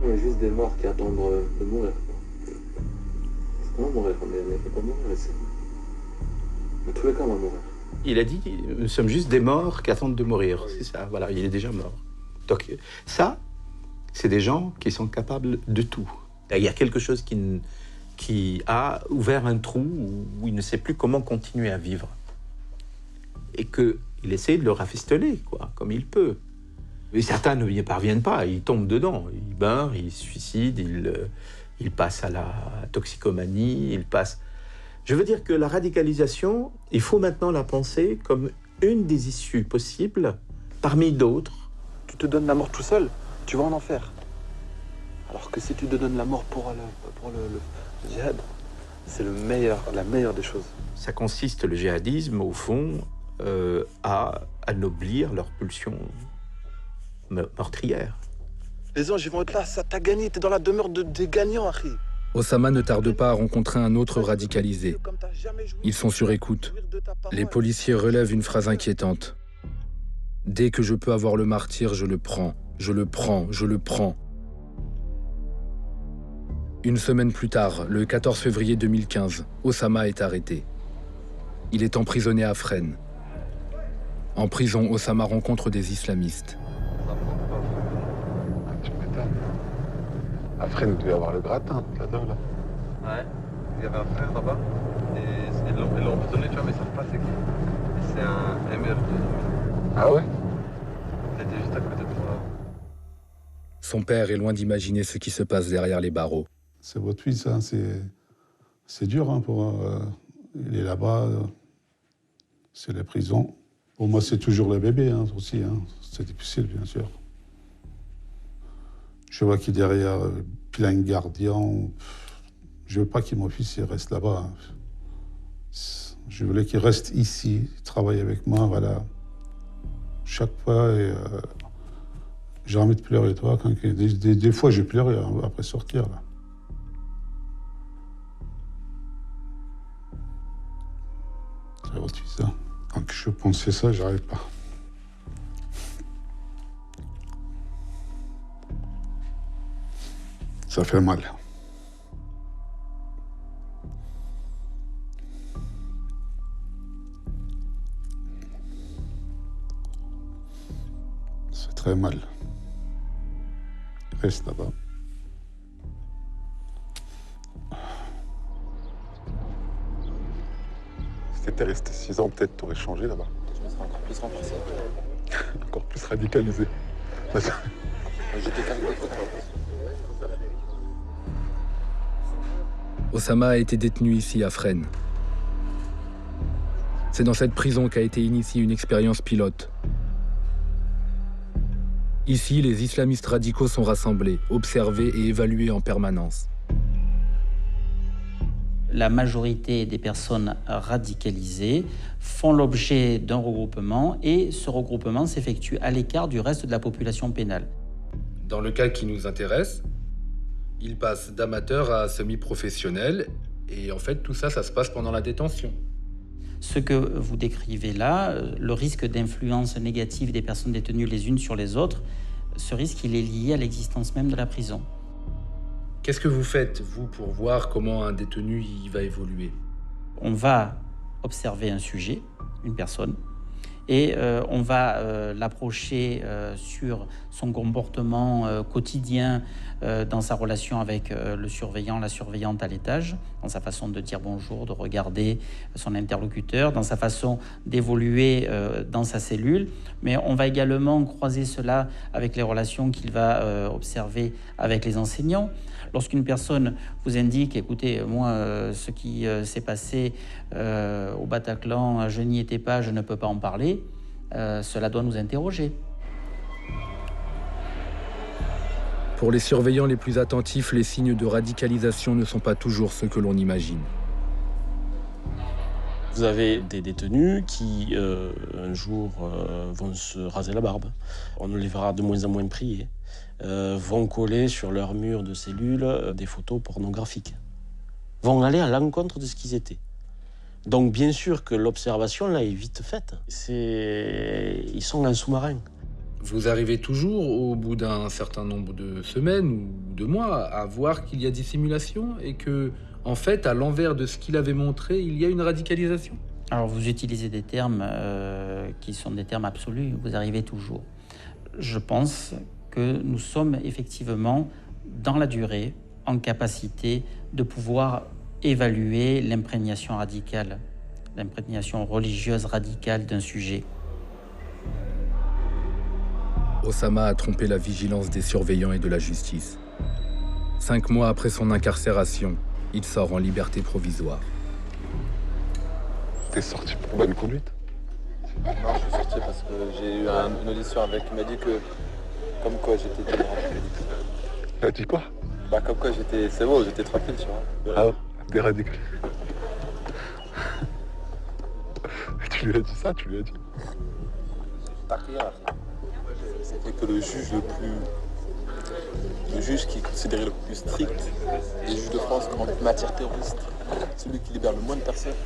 Il y a juste des morts qui attendent de mourir. Comment mourir? On ne peut pas mourir ici. Dans tous les cas, on va mourir. Il a dit, nous sommes juste des morts qui attendent de mourir. C'est ça, voilà, il est déjà mort. Donc ça, c'est des gens qui sont capables de tout. Il y a quelque chose qui a ouvert un trou où il ne sait plus comment continuer à vivre. Et qu'il essaie de le rafistoler, quoi, comme il peut. Et certains ne y parviennent pas, ils tombent dedans. Ils meurent, ils se suicident, ils passent à la toxicomanie, ils passent... Je veux dire que la radicalisation, il faut maintenant la penser comme une des issues possibles, parmi d'autres. Tu te donnes la mort tout seul, tu vas en enfer. Alors que si tu te donnes la mort pour le djihad, c'est la meilleure des choses. Ça consiste, le djihadisme, au fond, à anoblir leur pulsion meurtrière. Les anges, ils vont être là, ça t'a gagné, t'es dans la demeure des gagnants, Harry. Osama ne tarde pas à rencontrer un autre radicalisé. Ils sont sur écoute. Les policiers relèvent une phrase inquiétante. « Dès que je peux avoir le martyr, je le prends, je le prends, je le prends. » Une semaine plus tard, le 14 février 2015, Osama est arrêté. Il est emprisonné à Fresnes. En prison, Osama rencontre des islamistes. À Fresnes, il devait y avoir le gratin, là-dedans, là. Ouais, il y avait un frère là-bas, et ils l'ont emprisonné, tu vois, mais ils savent pas c'est qui. C'est un émir de... Ah ouais? Il était juste à côté de toi. Son père est loin d'imaginer ce qui se passe derrière les barreaux. C'est votre fils, hein, c'est dur, hein, il est là-bas, c'est les prisons. Pour moi, c'est toujours le bébé, hein, aussi, hein. C'est difficile, bien sûr. Je vois qu'il est derrière plein de gardiens. Je veux pas que mon fils il reste là-bas. Je voulais qu'il reste ici, travaille avec moi, voilà. Chaque fois, j'ai envie de pleurer, toi. Des fois, j'ai pleuré après sortir, là. C'est votre fils, hein. Quand je pensais ça, j'arrive pas. Ça fait mal. C'est très mal. reste là-bas. Si t'étais resté 6 ans, peut-être t'aurais changé là-bas. Je me serais encore plus renforcé. Encore plus radicalisé. J'étais carrément. Osama a été détenu ici à Fresnes. C'est dans cette prison qu'a été initiée une expérience pilote. Ici, les islamistes radicaux sont rassemblés, observés et évalués en permanence. La majorité des personnes radicalisées font l'objet d'un regroupement et ce regroupement s'effectue à l'écart du reste de la population pénale. Dans le cas qui nous intéresse, ils passent d'amateur à semi-professionnel et en fait tout ça, ça se passe pendant la détention. Ce que vous décrivez là, le risque d'influence négative des personnes détenues les unes sur les autres, ce risque, il est lié à l'existence même de la prison. Qu'est-ce que vous faites, vous, pour voir comment un détenu y va évoluer? On va observer un sujet, une personne, et on va l'approcher sur son comportement quotidien dans sa relation avec le surveillant, la surveillante à l'étage, dans sa façon de dire bonjour, de regarder son interlocuteur, dans sa façon d'évoluer dans sa cellule. Mais on va également croiser cela avec les relations qu'il va observer avec les enseignants. Lorsqu'une personne vous indique, écoutez, moi, ce qui s'est passé au Bataclan, je n'y étais pas, je ne peux pas en parler, cela doit nous interroger. Pour les surveillants les plus attentifs, les signes de radicalisation ne sont pas toujours ceux que l'on imagine. Vous avez des détenus qui, un jour, vont se raser la barbe. On les verra de moins en moins prier. Vont coller sur leur mur de cellule des photos pornographiques. Vont aller à l'encontre de ce qu'ils étaient. Donc bien sûr que l'observation là est vite faite. Ils sont en sous-marin. Vous arrivez toujours, au bout d'un certain nombre de semaines ou de mois, à voir qu'il y a dissimulation et que, en fait, à l'envers de ce qu'il avait montré, il y a une radicalisation? Alors vous utilisez des termes qui sont des termes absolus, vous arrivez toujours. Je pense que nous sommes effectivement, dans la durée, en capacité de pouvoir évaluer l'imprégnation radicale, l'imprégnation religieuse radicale d'un sujet. Osama a trompé la vigilance des surveillants et de la justice. 5 mois après son incarcération, il sort en liberté provisoire. T'es sorti pour bonne conduite? Non, je suis sorti parce que j'ai eu une audition avec... Il m'a dit que, comme quoi j'étais déradicalisé. Il a dit quoi? Bah comme quoi j'étais... C'est bon, j'étais tranquille, tu vois. Ah, déradicalisé. Tu lui as dit ça, tu lui as dit? T'as rien. C'était que le juge le juge qui est considéré le plus strict, le juge de France en matière terroriste, celui qui libère le moins de personnes.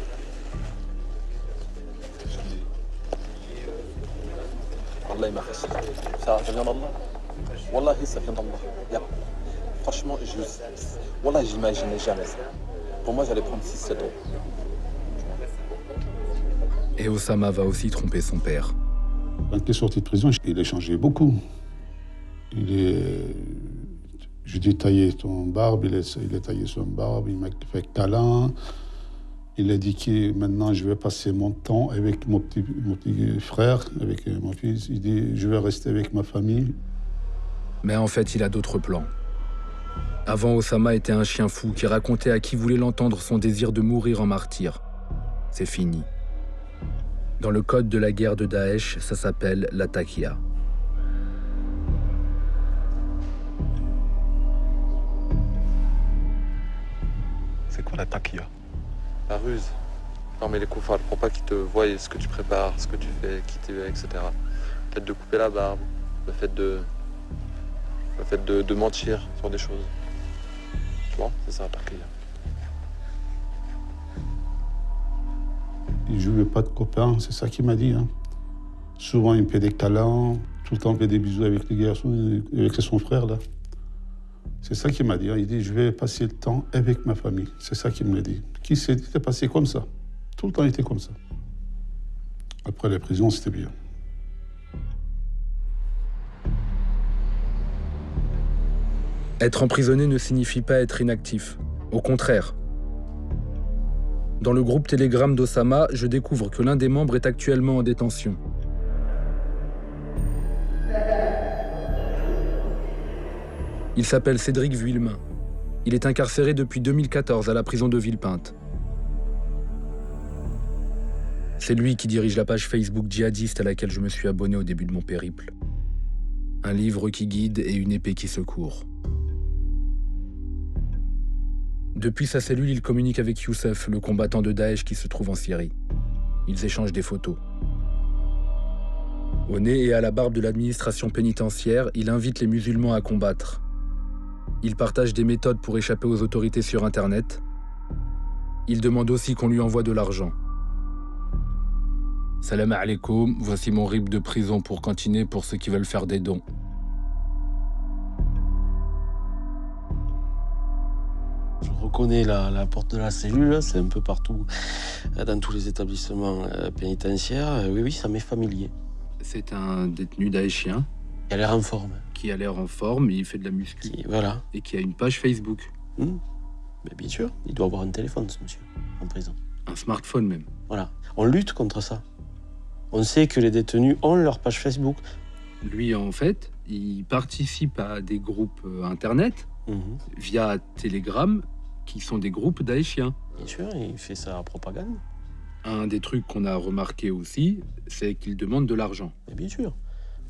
Allah il m'a fait ça vient d'Allah. Wallahi ça vient d'Allah. Franchement, Wallah j'imaginais jamais ça. Pour moi j'allais prendre 6-7 ans. Et Osama va aussi tromper son père. Quand il est sorti de prison, il a changé beaucoup. Je dis tailler ton barbe, il a taillé son barbe, il m'a fait câlin. Il a dit que maintenant je vais passer mon temps avec mon petit frère, avec mon fils. Il dit je vais rester avec ma famille. Mais en fait, il a d'autres plans. Avant, Osama était un chien fou qui racontait à qui voulait l'entendre son désir de mourir en martyr. C'est fini. Dans le code de la guerre de Daesh, ça s'appelle la taqiyya. C'est quoi la taqiyya? La ruse. Non mais les koufars, pour pas qu'ils te voient ce que tu prépares, ce que tu fais, qui t'y va, etc. Le fait de couper la barbe, le fait de mentir sur des choses. Tu vois, c'est ça la taqiyya. Il ne jouait pas de copains, c'est ça qu'il m'a dit. Hein. Souvent, il me fait des câlins, tout le temps, il me fait des bisous avec les garçons, avec son frère, là. C'est ça qu'il m'a dit. Hein. Il dit, je vais passer le temps avec ma famille. C'est ça qu'il me l'a dit. Qui s'est dit, c'était passé comme ça. Tout le temps, il était comme ça. Après la prison, c'était bien. Être emprisonné ne signifie pas être inactif. Au contraire. Dans le groupe Telegram d'Osama, je découvre que l'un des membres est actuellement en détention. Il s'appelle Cédric Vuillemin. Il est incarcéré depuis 2014 à la prison de Villepinte. C'est lui qui dirige la page Facebook djihadiste à laquelle je me suis abonné au début de mon périple. Un livre qui guide et une épée qui secourt. Depuis sa cellule, il communique avec Youssef, le combattant de Daesh qui se trouve en Syrie. Ils échangent des photos. Au nez et à la barbe de l'administration pénitentiaire, il invite les musulmans à combattre. Il partage des méthodes pour échapper aux autorités sur Internet. Il demande aussi qu'on lui envoie de l'argent. Salam alaikum, voici mon RIB de prison pour cantiner pour ceux qui veulent faire des dons. Je reconnais la porte de la cellule, c'est un peu partout, dans tous les établissements pénitentiaires. Oui, ça m'est familier. C'est un détenu daéchien. Qui a l'air en forme. Qui a l'air en forme, il fait de la muscu. Voilà. Et qui a une page Facebook. Mais bien sûr, il doit avoir un téléphone, ce monsieur, en prison. Un smartphone même. Voilà. On lutte contre ça. On sait que les détenus ont leur page Facebook. Lui, en fait, il participe à des groupes Internet via Telegram, qui sont des groupes daéchiens. Bien sûr, il fait sa propagande. Un des trucs qu'on a remarqué aussi, c'est qu'il demande de l'argent. Mais bien sûr.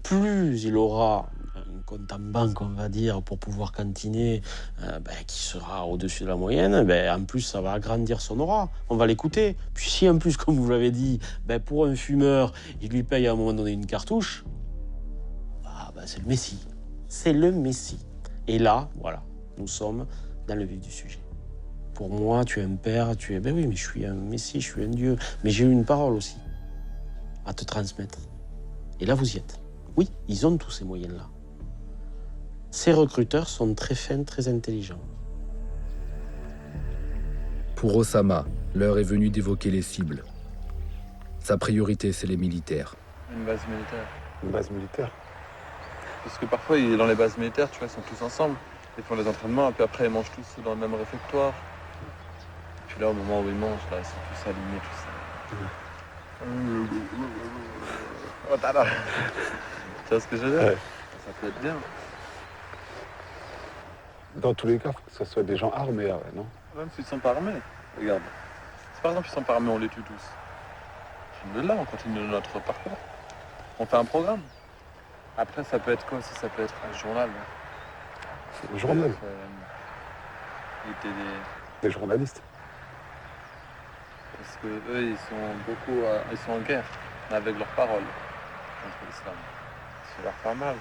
Plus il aura un compte en banque, on va dire, pour pouvoir cantiner, qui sera au-dessus de la moyenne, en plus, ça va agrandir son aura. On va l'écouter. Puis si, en plus, comme vous l'avez dit, pour un fumeur, il lui paye à un moment donné une cartouche, c'est le Messie. C'est le Messie. Et là, voilà, nous sommes dans le vif du sujet. Pour moi, tu es un père, tu es... oui, mais je suis un Messie, je suis un Dieu. Mais j'ai eu une parole aussi à te transmettre. Et là, vous y êtes. Oui, ils ont tous ces moyens-là. Ces recruteurs sont très fins, très intelligents. Pour Osama, l'heure est venue d'évoquer les cibles. Sa priorité, c'est les militaires. Une base militaire. Une base militaire. Parce que parfois, dans les bases militaires, tu vois, ils sont tous ensemble. Ils font les entraînements, et puis après, ils mangent tous dans le même réfectoire. Et puis là, au moment où ils mangent, là, ils sont tous alignés, tout ça. Oh, t'as là. Tu vois ce que je veux dire? Ouais. Ça peut être bien. Dans tous les cas, il faut que ce soit des gens armés, non? Même s'ils sont pas armés, regarde. Si par exemple ils sont pas armés, on les tue tous. De là, on continue notre parcours. On fait un programme. Après, ça peut être quoi aussi? Ça peut être un journal. Un journal? Des journalistes. Parce que eux, ils sont en guerre avec leurs paroles contre l'islam. Ça leur fait mal.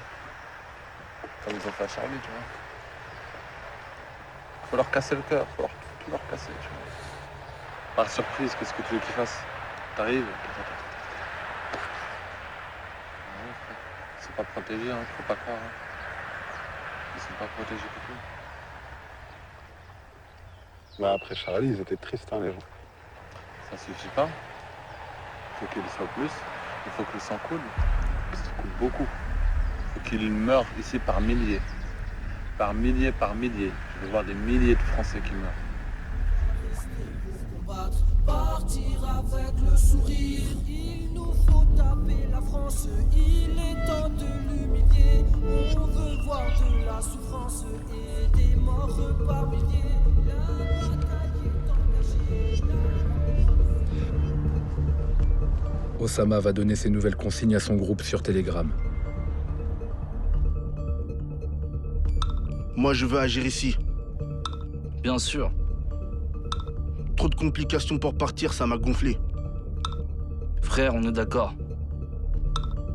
Comme ils ont fait à Charlie, tu vois. Faut leur casser le cœur, faut tout leur casser, tu vois. Par surprise, qu'est-ce que tu veux qu'ils fassent? T'arrives. Ils sont pas protégés, hein, faut pas croire. Hein. Ils sont pas protégés du tout. Après Charlie, ils étaient tristes, les gens. Ça suffit pas. Il faut qu'il soit plus. Il faut que le sang coule. Ça coule beaucoup. Il faut qu'il meure ici par milliers. Par milliers, par milliers. Je veux voir des milliers de Français qui meurent. Partir avec le sourire, il nous faut taper la France, il est temps de l'humilier. On veut voir de la souffrance et des morts par milliers. La bataille est engagée. Osama va donner ses nouvelles consignes à son groupe sur Telegram. Moi, je veux agir ici. Bien sûr. Trop de complications pour partir, ça m'a gonflé. Frère, on est d'accord.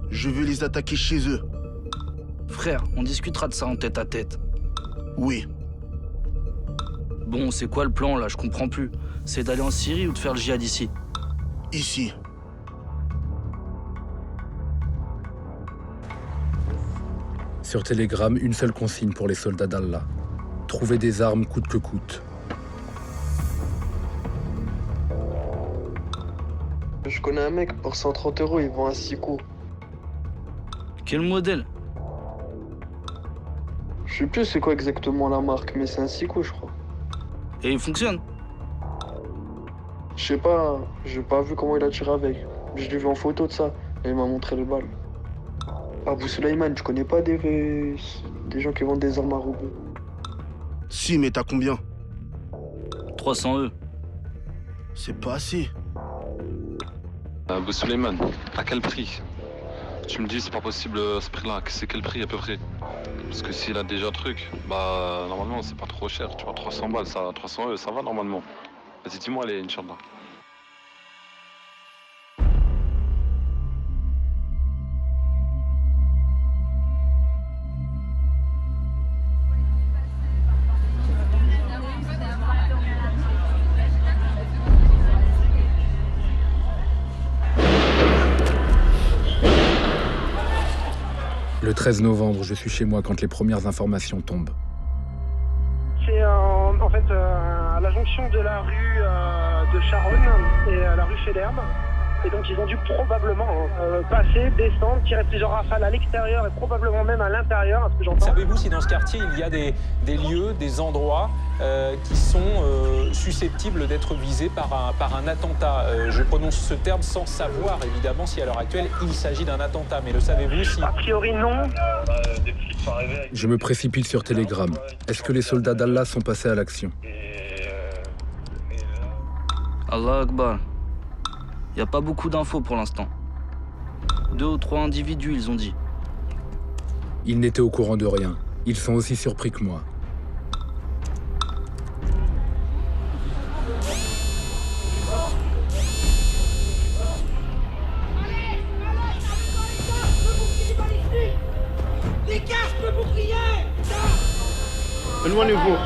Je veux les attaquer chez eux. Frère, on discutera de ça en tête à tête. Oui. Bon, c'est quoi le plan là? Je comprends plus. C'est d'aller en Syrie ou de faire le djihad ici? Ici. Sur Telegram, une seule consigne pour les soldats d'Allah. Trouver des armes coûte que coûte. Je connais un mec, pour 130 €, il vend un 6 coups. Quel modèle? Je sais plus c'est quoi exactement la marque, mais c'est un Siko, je crois. Et il fonctionne? Je sais pas, j'ai pas vu comment il a tiré avec. Je l'ai vu en photo de ça, et il m'a montré les balles. Abou Suleiman, tu connais pas des gens qui vendent des armes à robots? Si, mais t'as combien? 300 E. C'est pas assez. Abou Suleiman, à quel prix? Tu me dis c'est pas possible ce prix-là, c'est quel prix à peu près? Parce que s'il a déjà un truc, bah normalement c'est pas trop cher, tu vois, 300 balles, ça, 300 euros, ça va normalement. Vas-y, dis-moi, allez, Inch'Allah. Le 13 novembre, je suis chez moi quand les premières informations tombent. C'est en fait à la jonction de la rue de Charonne et la rue Féderbe. Et donc ils ont dû probablement passer, descendre, tirer plusieurs rafales à l'extérieur et probablement même à l'intérieur, à ce que j'entends. Savez-vous si dans ce quartier il y a des lieux, des endroits qui sont susceptibles d'être visés par un attentat? Je prononce ce terme sans savoir évidemment si à l'heure actuelle il s'agit d'un attentat, mais le savez-vous si... A priori non. Je me précipite sur Telegram. Est-ce que les soldats d'Allah sont passés à l'action? Allah Akbar. Il n'y a pas beaucoup d'infos pour l'instant. 2 ou 3 individus, ils ont dit. Ils n'étaient au courant de rien. Ils sont aussi surpris que moi. Les casques, le bouclier! Éloignez-vous.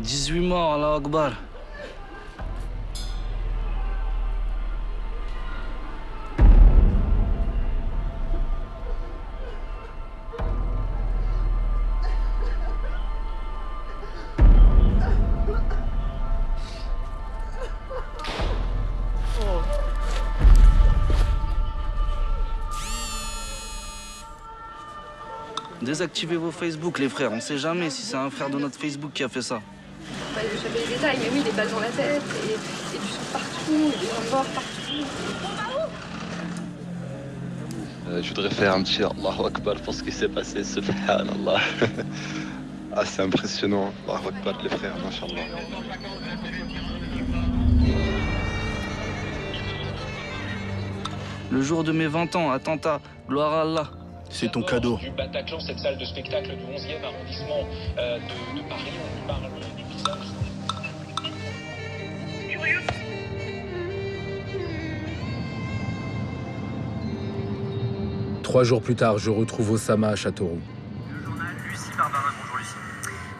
« 18 morts, Allah Akbar. Désactivez vos Facebook, les frères. On sait jamais si c'est un frère de notre Facebook qui a fait ça. Pas échapper les détails, mais oui, des balles dans la tête, et du sang partout, des gens morts partout. Je voudrais faire un petit Allahu Akbar pour ce qui s'est passé, subhanallah. Ah, c'est impressionnant, Allahu Akbar, les frères, mashallah. Le jour de mes 20 ans, attentat, gloire à Allah. C'est ton cadeau. Du Bataclan, cette salle de spectacle du 11e arrondissement de Paris, on parle d'épisodes. Trois jours plus tard, je retrouve Osama à Châteauroux. Lucie Barbarin, bonjour Lucie.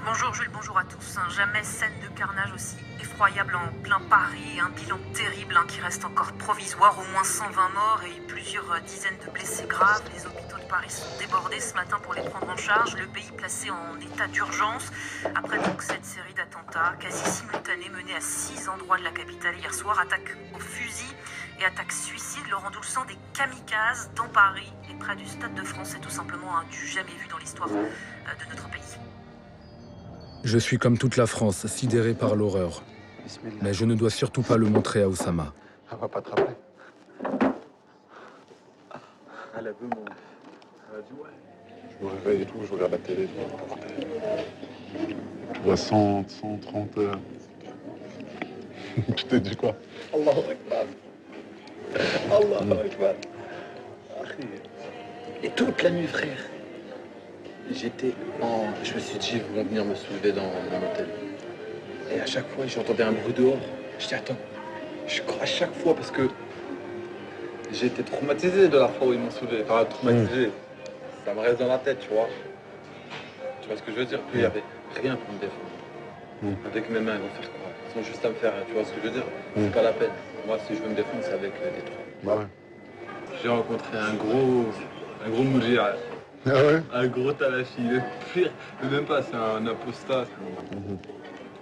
Bonjour Jules, bonjour à tous. Jamais scène de carnage aussi effroyable en plein Paris, un bilan terrible qui reste encore provisoire, au moins 120 morts et plusieurs dizaines de blessés graves. Les hôpitaux de Paris sont débordés ce matin pour les prendre en charge, le pays placé en état d'urgence. Après donc cette série d'attentats quasi simultanés menés à 6 endroits de la capitale hier soir, attaque au fusil et attaque suicide, Laurent Doulsan, des kamikazes dans Paris et près du Stade de France. C'est tout simplement un du jamais vu dans l'histoire de notre pays. Je suis comme toute la France, sidéré par l'horreur. Mais je ne dois surtout pas le montrer à Osama. Elle va pas te rappeler. Elle a vu mon... Elle a dit ouais. Je me réveille et tout, je regarde la télé. Je vois 130 heures. Tu t'es dit quoi? Allahu Akbar. Allahu Akbar. Et toute la nuit, frère, je me suis dit, ils vont venir me soulever dans mon hôtel. Et à chaque fois, j'entendais un bruit dehors. Je dis, attends, je crois à chaque fois parce que j'ai été traumatisé de la fois où ils m'ont soulevé. Enfin, traumatisé. Ça me reste dans la tête, tu vois. Tu vois ce que je veux dire? Qu'il n'y avait rien pour me défendre. Avec mes mains, ils vont faire quoi? Ils sont juste à me faire, tu vois ce que je veux dire? C'est pas la peine. Moi, si je veux me défendre, c'est avec des trucs. Bah ouais. J'ai rencontré un gros Un gros moujir. Ah ouais? Un gros talafi. Le pire, même pas, c'est un apostat.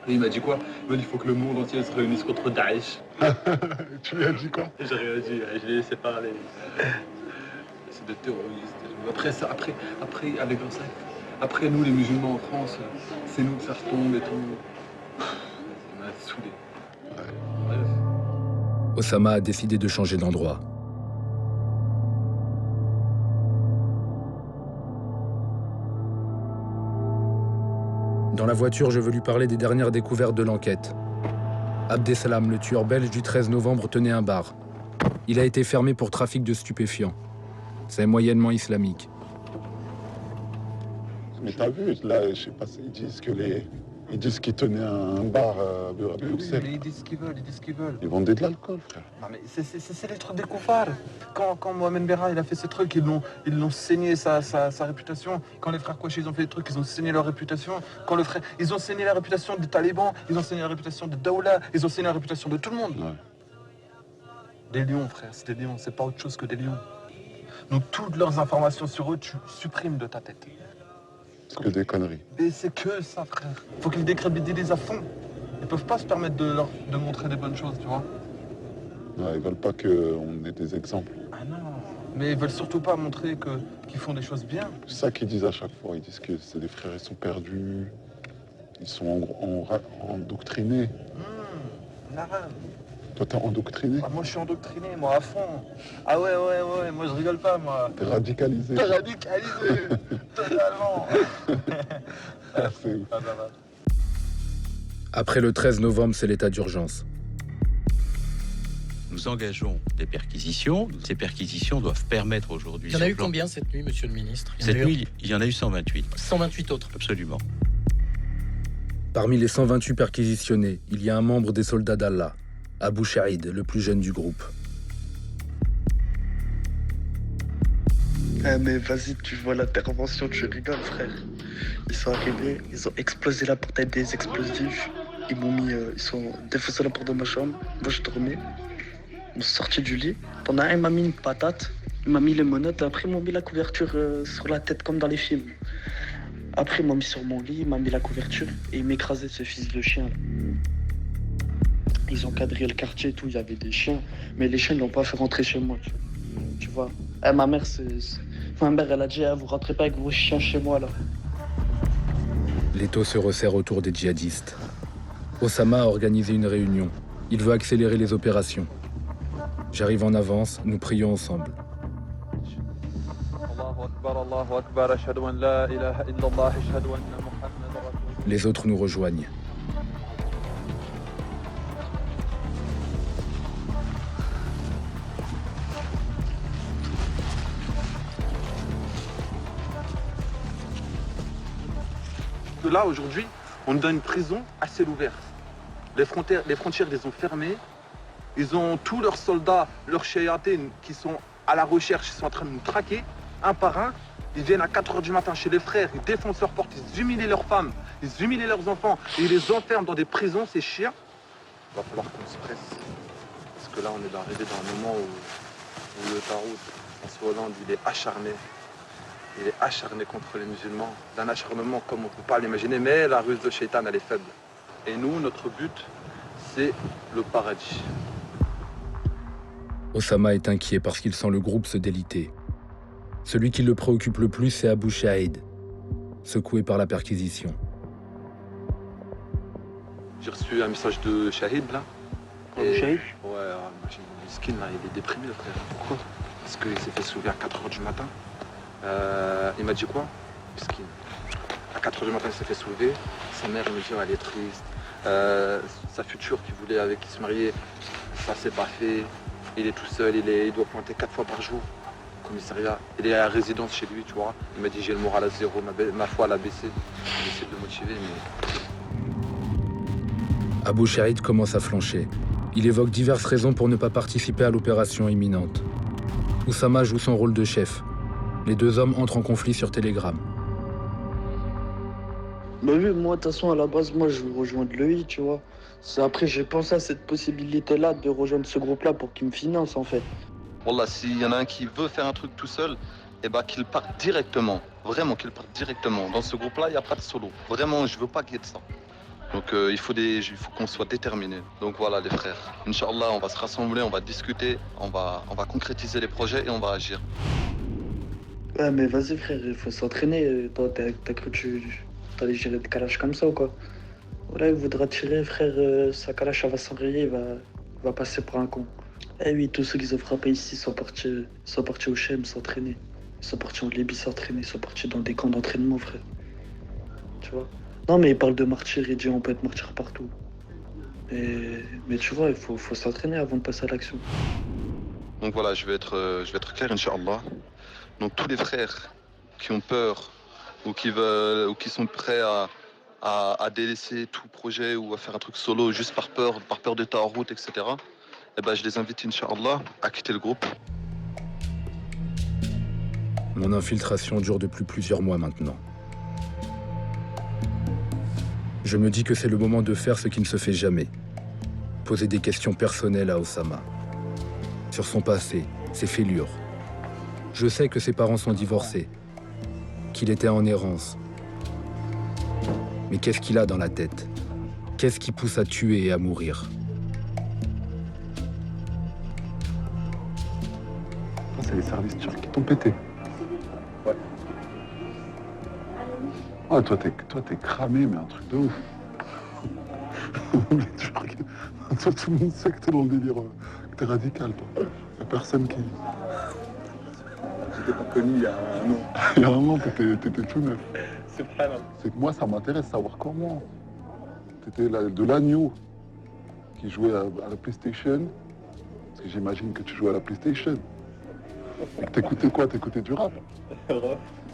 Et il m'a dit quoi? Il m'a dit il faut que le monde entier se réunisse contre Daesh. Tu lui as dit quoi? J'ai rien dit, je l'ai laissé parler. C'est des terroristes. Après ça, après avec ça, après nous les musulmans en France, c'est nous que ça retombe et tout. Ça m'a saoulé. Osama a décidé de changer d'endroit. Dans la voiture, je veux lui parler des dernières découvertes de l'enquête. Abdeslam, le tueur belge du 13 novembre, tenait un bar. Il a été fermé pour trafic de stupéfiants. C'est moyennement islamique. Mais t'as vu, là, je sais pas, ils disent qu'ils tenaient un bar à Bruxelles. Mais ils disent ce qu'ils veulent, Ils vendaient de l'alcool, frère. Non mais c'est les trucs des koufars. Quand Mohamed Merah il a fait ces trucs, ils l'ont saigné sa réputation. Quand les frères Kouachi ils ont fait des trucs, ils ont saigné leur réputation. Ils ont saigné la réputation des talibans, ils ont saigné la réputation de Daoula, ils ont saigné la réputation de tout le monde. Ouais. Des lions, frère, c'est des lions, c'est pas autre chose que des lions. Donc toutes leurs informations sur eux, tu supprimes de ta tête. C'est que des conneries. Mais c'est que ça, frère. Faut qu'ils décrédibilisent à fond. Ils peuvent pas se permettre de montrer des bonnes choses, tu vois. Ouais, ils veulent pas qu'on ait des exemples. Ah non. Mais ils veulent surtout pas montrer qu'ils font des choses bien. C'est ça qu'ils disent à chaque fois. Ils disent que c'est des frères, ils sont perdus. Ils sont endoctrinés. L'arabe. Toi, t'es endoctriné? Ah, moi, je suis endoctriné, moi, à fond. Ah ouais, moi, je rigole pas, moi. T'es radicalisé. T'es radicalisé, totalement. Ah, c'est ouf. Après le 13 novembre, c'est l'état d'urgence. Nous engageons des perquisitions. Ces perquisitions doivent permettre aujourd'hui... Il y en a eu combien cette nuit, monsieur le ministre? Cette nuit, il y en a eu 128. 128 autres? Absolument. Parmi les 128 perquisitionnés, il y a un membre des soldats d'Allah, Abou Chaïd, le plus jeune du groupe. Ah mais vas-y, tu vois l'intervention, tu rigoles, frère. Ils sont arrivés, ils ont explosé la porte avec des explosifs. Ils sont défoncé la porte de ma chambre. Moi, je dormais. Ils m'ont sorti du lit. Pendant un, il m'a mis une patate. Il m'a mis les menottes. Après, ils m'ont mis la couverture sur la tête, comme dans les films. Après, ils m'ont mis sur mon lit, ils m'ont mis la couverture. Et ils m'écrasaient, ce fils de chien, là. Ils ont quadrillé le quartier et tout, il y avait des chiens. Mais les chiens ne l'ont pas fait rentrer chez moi, tu vois. Ma mère, elle a dit, vous rentrez pas avec vos chiens chez moi, là. L'étau se resserre autour des djihadistes. Osama a organisé une réunion. Il veut accélérer les opérations. J'arrive en avance, nous prions ensemble. Les autres nous rejoignent. Là, aujourd'hui, on est dans une prison à ciel ouvert. Les frontières, ils les ont fermées. Ils ont tous leurs soldats, leurs shayatin qui sont à la recherche, ils sont en train de nous traquer, un par un. Ils viennent à 4h du matin chez les frères, ils défoncent leurs portes, ils humilient leurs femmes, ils humilient leurs enfants, et ils les enferment dans des prisons, ces chiens. Il va falloir qu'on se presse. Parce que là, on est arrivé dans un moment où le Taroud, François Hollande, il est acharné. Il est acharné contre les musulmans, d'un acharnement comme on ne peut pas l'imaginer, mais la ruse de Shaitan, elle est faible. Et nous, notre but, c'est le paradis. Osama est inquiet parce qu'il sent le groupe se déliter. Celui qui le préoccupe le plus, c'est Abou Chaïd, secoué par la perquisition. J'ai reçu un message de Shahid, là. Abou Chaïd? Ouais, le skin, là, il est déprimé, le frère. Pourquoi? Parce qu'il s'est fait soulever à 4h du matin. Il m'a dit quoi? Miskin. À 4h du matin, il s'est fait soulever. Sa mère, elle me dit, elle est triste. Sa future qui voulait avec qui se marier, ça s'est pas fait. Il est tout seul, il doit pointer 4 fois par jour au commissariat. Il est à la résidence chez lui, tu vois. Il m'a dit, j'ai le moral à zéro, ma foi elle a baissé. J'essaie de le motiver, mais... Abou Chaïd commence à flancher. Il évoque diverses raisons pour ne pas participer à l'opération imminente. Oussama joue son rôle de chef. Les deux hommes entrent en conflit sur Telegram. Bah oui, moi, de toute façon, à la base, moi, je veux rejoindre l'EI, tu vois. Après, j'ai pensé à cette possibilité-là de rejoindre ce groupe-là pour qu'il me finance, en fait. Wallah, s'il y en a un qui veut faire un truc tout seul, et bah qu'ils partent directement. Vraiment qu'ils partent directement. Dans ce groupe-là, il n'y a pas de solo. Vraiment, je veux pas qu'il y ait de ça. Donc il faut qu'on soit déterminés. Donc voilà les frères. Inch'Allah, on va se rassembler, on va discuter, on va concrétiser les projets et on va agir. Ouais, mais vas-y frère, il faut s'entraîner. Toi, t'as cru que tu allais gérer des kalash comme ça ou quoi? Voilà, il voudra tirer, frère, sa kalash va s'enrayer, il va passer pour un con. Eh oui, tous ceux qui ont frappé ici sont partis au Chem s'entraîner. Ils sont partis en Libye s'entraîner, ils sont partis dans des camps d'entraînement, frère. Tu vois? Non, mais il parle de martyr, il dit on peut être martyr partout. Mais tu vois, il faut s'entraîner avant de passer à l'action. Donc voilà, je vais être clair, Inch'Allah. Donc tous les frères qui ont peur ou qui sont prêts à délaisser tout projet ou à faire un truc solo juste par peur d'état en route, etc. Eh ben, je les invite, Inch'Allah, à quitter le groupe. Mon infiltration dure depuis plusieurs mois maintenant. Je me dis que c'est le moment de faire ce qui ne se fait jamais. Poser des questions personnelles à Osama. Sur son passé, ses fêlures. Je sais que ses parents sont divorcés, qu'il était en errance. Mais qu'est-ce qu'il a dans la tête? Qu'est-ce qui pousse à tuer et à mourir? C'est les services turcs qui t'ont pété. Ouais. Ah, toi, t'es cramé, mais un truc de ouf. Toi, tout le monde sait que t'es dans le délire, que t'es radical, toi. Y'a personne qui... J'étais pas connu il y a un an. Il y a un an, t'étais tout neuf. C'est pas mal. C'est que moi, ça m'intéresse de savoir comment. T'étais de l'agneau qui jouait à la PlayStation. Parce que j'imagine que tu jouais à la PlayStation. Et que t'écoutais quoi? T'écoutais du rap?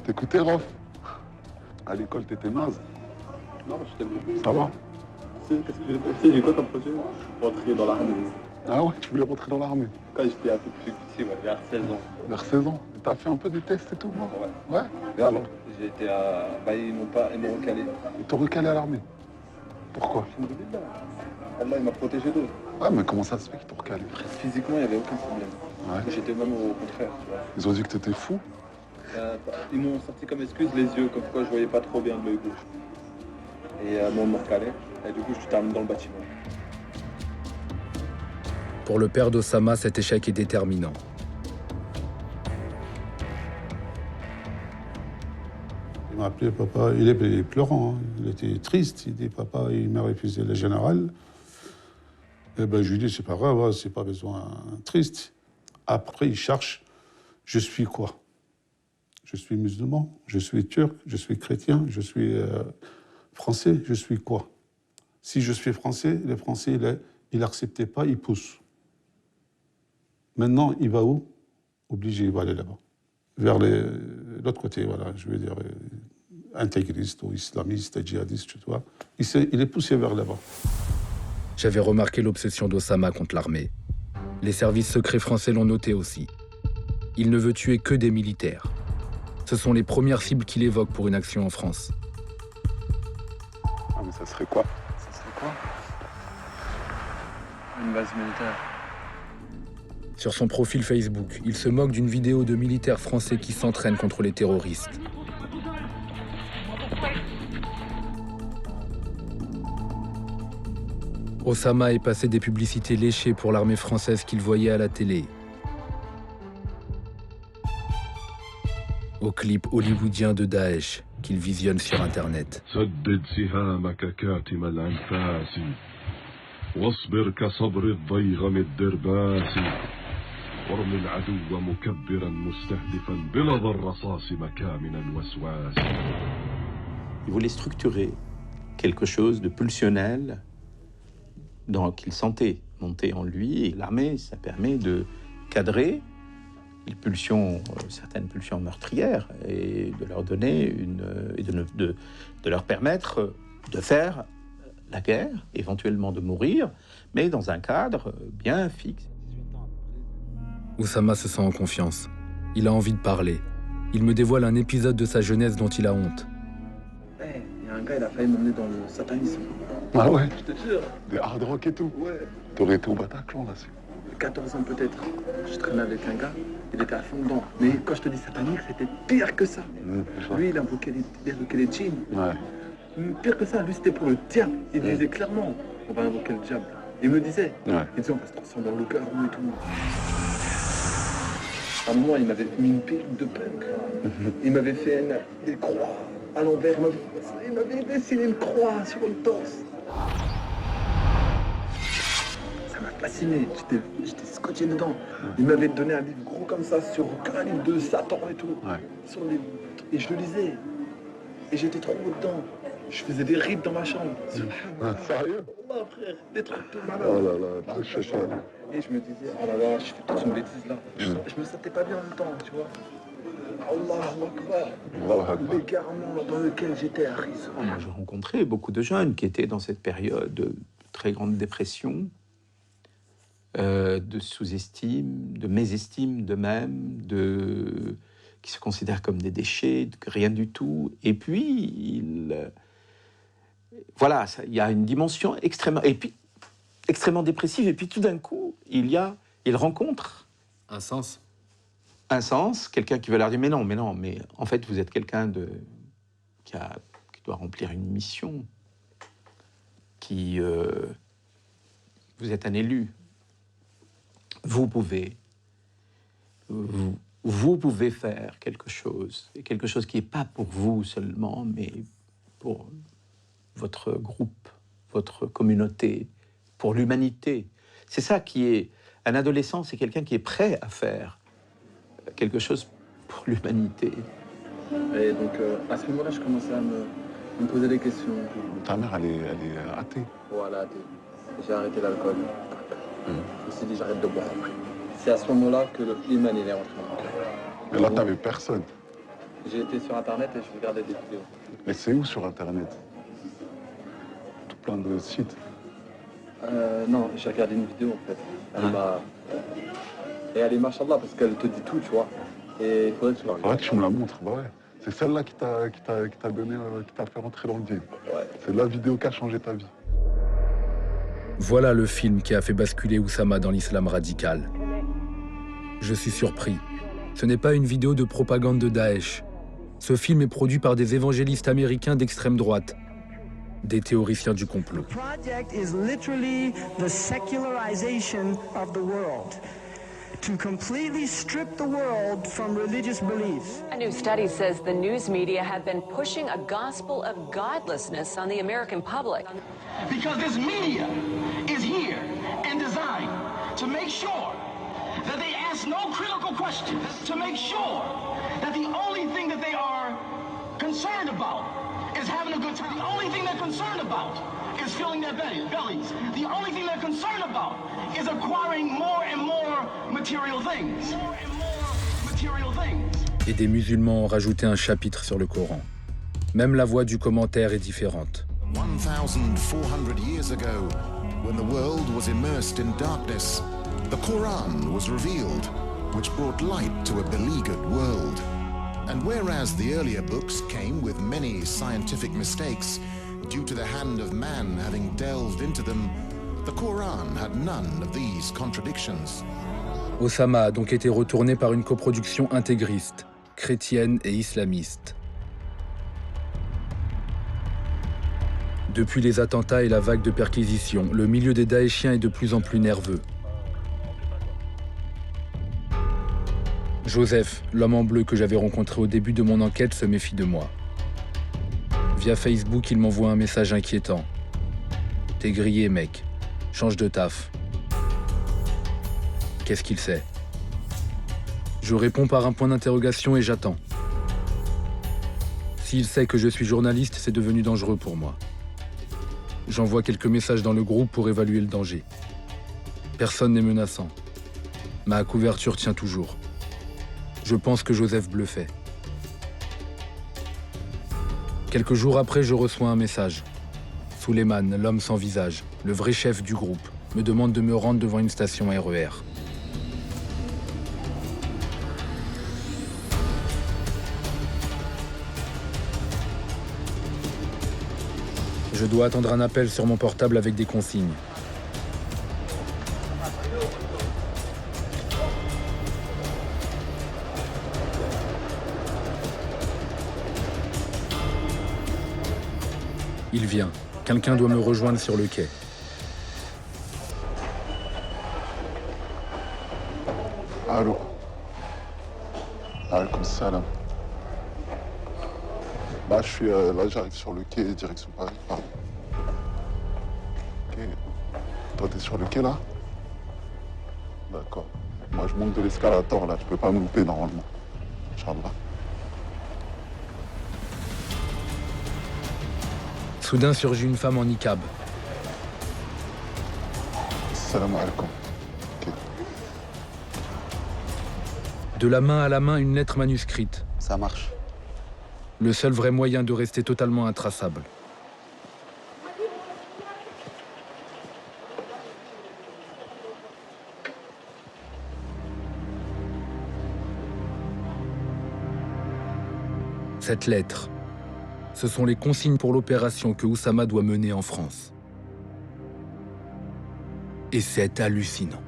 T'écoutais Rof. À l'école, t'étais naze. Non, je t'aime. Ça va? Qu'est-ce que j'ai quoi comme projet? Rentrer dans l'armée. Ah ouais, tu voulais rentrer dans l'armée? Quand j'étais un peu plus petit, ouais, vers 16 ans. Vers 16 ans? T'as fait un peu des tests et tout, moi? Ouais. Ouais? Et alors? J'ai été à... Bah, ils m'ont recalé. Ils t'ont recalé à l'armée? Pourquoi? Allah, il m'a protégé d'eux. Ouais, mais comment ça se fait qu'ils t'ont recalé? Physiquement, il n'y avait aucun problème. Ouais. J'étais même au contraire, tu vois. Ils ont dit que t'étais fou? Ils m'ont sorti comme excuse les yeux, comme quoi je voyais pas trop bien de l'œil gauche. Et moi, on m'a recalé. Et du coup, je termine dans le bâtiment. Pour le père d'Osama, cet échec est déterminant. Il m'a appelé papa, il est pleurant, hein. Il était triste. Il dit papa, il m'a refusé le général. Et ben je lui dis c'est pas grave, c'est pas besoin triste. Après il cherche, je suis quoi? Je suis musulman, je suis turc, je suis chrétien, je suis français, je suis quoi? Si je suis français, les Français il n'acceptait pas, il pousse. Maintenant il va où? Obligé, il va aller là-bas. Vers l'autre côté, voilà, je veux dire, intégriste ou islamiste, djihadiste, tu vois. Il est poussé vers là-bas. J'avais remarqué l'obsession d'Osama contre l'armée. Les services secrets français l'ont noté aussi. Il ne veut tuer que des militaires. Ce sont les premières cibles qu'il évoque pour une action en France. Ah, mais ça serait quoi? Ça serait quoi? Une base militaire. Sur son profil Facebook, il se moque d'une vidéo de militaires français qui s'entraînent contre les terroristes. Osama est passé des publicités léchées pour l'armée française qu'il voyait à la télé au clip hollywoodien de Daesh qu'il visionne sur Internet. Il voulait structurer quelque chose de pulsionnel qu'il sentait monter en lui. Et l'armée, ça permet de cadrer les pulsions, certaines pulsions meurtrières, et de leur donner de leur permettre de faire la guerre, éventuellement de mourir, mais dans un cadre bien fixe. Osama se sent en confiance. Il a envie de parler. Il me dévoile un épisode de sa jeunesse dont il a honte. Il y a un gars, il a failli m'emmener dans le satanisme. Ah ouais? Je te jure. Des hard rock et tout? Ouais. T'aurais été au Bataclan, là, 14 ans peut-être. Je traînais avec un gars, il était à fond dedans. Mais quand je te dis satanique, c'était pire que ça. Lui, il invoquait les djinns. Pire que ça, lui c'était pour le diable. Il disait clairement, on va invoquer le diable. Il me disait, il disait on va se transformer en loup-garou et tout. À un moment, il m'avait mis une perruque de punk. Il m'avait fait des croix à l'envers. Il m'avait dessiné une croix sur le torse. Ça m'a fasciné, j'étais scotché dedans. Il m'avait donné un livre gros comme ça, un livre de Satan et tout. Et je le lisais. Et j'étais trop dedans. Je faisais des rites dans ma chambre. Sérieux? Oh frère, des trucs de malade. Oh là là, je sais pas. Et je me disais, oh là là, je fais toute une bêtise là. Je me sentais pas bien en même temps, tu vois. Allahu Akbar. L'égarement dans lequel j'étais à Rizzo. Moi, j'ai rencontré beaucoup de jeunes qui étaient dans cette période de très grande dépression, de sous-estime, de mésestime d'eux-mêmes, qui se considèrent comme des déchets, rien du tout. Et puis, voilà, il y a une dimension extrêmement dépressive. Et puis, tout d'un coup, il rencontre un sens, quelqu'un qui va leur dire mais non, mais en fait, vous êtes quelqu'un qui doit remplir une mission, vous êtes un élu. Vous pouvez faire quelque chose, et quelque chose qui n'est pas pour vous seulement, mais pour votre groupe, votre communauté, pour l'humanité. C'est ça qui est... Un adolescent, c'est quelqu'un qui est prêt à faire quelque chose pour l'humanité. Et donc, à ce moment-là, je commençais à me poser des questions. Ta mère, elle est athée. Voilà, athée. J'ai arrêté l'alcool. Je me suis dit, j'arrête de boire. C'est à ce moment-là que le Iman est rentré dans mon cœur. Mais là, t'avais personne. J'ai été sur Internet et je regardais des vidéos. Mais c'est où sur Internet? Tout plein de sites. Non, j'ai regardé une vidéo en fait. Elle est machallah parce qu'elle te dit tout, tu vois. Et il faudrait que tu la regardes. Faudrait que tu me la montres, bah ouais. C'est celle-là qui t'a donné, qui t'a fait rentrer dans le game. Ouais. C'est la vidéo qui a changé ta vie. Voilà le film qui a fait basculer Oussama dans l'islam radical. Je suis surpris. Ce n'est pas une vidéo de propagande de Daesh. Ce film est produit par des évangélistes américains d'extrême droite, des théoriciens du complot. The project is literally the secularization of the world. To completely strip the world from religious beliefs. A new study says the news media have been pushing a gospel of godlessness on the American public. Because this media is here and designed to make sure that they ask no critical questions, to make sure that the only thing that they are concerned about is having a good time. The only thing they're concerned about is filling their bellies. The only thing they're concerned about is acquiring more and more material things. Et des musulmans ont rajouté un chapitre sur le Coran. Même la voix du commentaire est différente. 1,400 years ago, when the world was immersed in darkness, the Quran was revealed, which brought light to a beleaguered world. And whereas the earlier books came with many scientific mistakes, due to the hand of man having delved into them, the Quran had none of these contradictions. Oussama a donc été retourné par une coproduction intégriste, chrétienne et islamiste. Depuis les attentats et la vague de perquisitions, le milieu des Daeshiens est de plus en plus nerveux. Joseph, l'homme en bleu que j'avais rencontré au début de mon enquête, se méfie de moi. Via Facebook, il m'envoie un message inquiétant. « T'es grillé, mec. Change de taf. » Qu'est-ce qu'il sait? Je réponds par un point d'interrogation et j'attends. S'il sait que je suis journaliste, c'est devenu dangereux pour moi. J'envoie quelques messages dans le groupe pour évaluer le danger. Personne n'est menaçant. Ma couverture tient toujours. Je pense que Joseph bluffait. Quelques jours après, je reçois un message. Souleymane, l'homme sans visage, le vrai chef du groupe, me demande de me rendre devant une station RER. Je dois attendre un appel sur mon portable avec des consignes. Il vient. Quelqu'un doit me rejoindre sur le quai. Allô. Alaikum salam. Bah, je suis là, j'arrive sur le quai, direction Paris. Pardon. Ok. Toi, t'es sur le quai là? D'accord. Moi, je monte de l'escalator là, je peux pas me louper normalement. Inch'Allah. Soudain surgit une femme en niqab. Salam alaikum. De la main à la main, une lettre manuscrite. Ça marche. Le seul vrai moyen de rester totalement intraçable. Cette lettre, ce sont les consignes pour l'opération que Oussama doit mener en France. Et c'est hallucinant.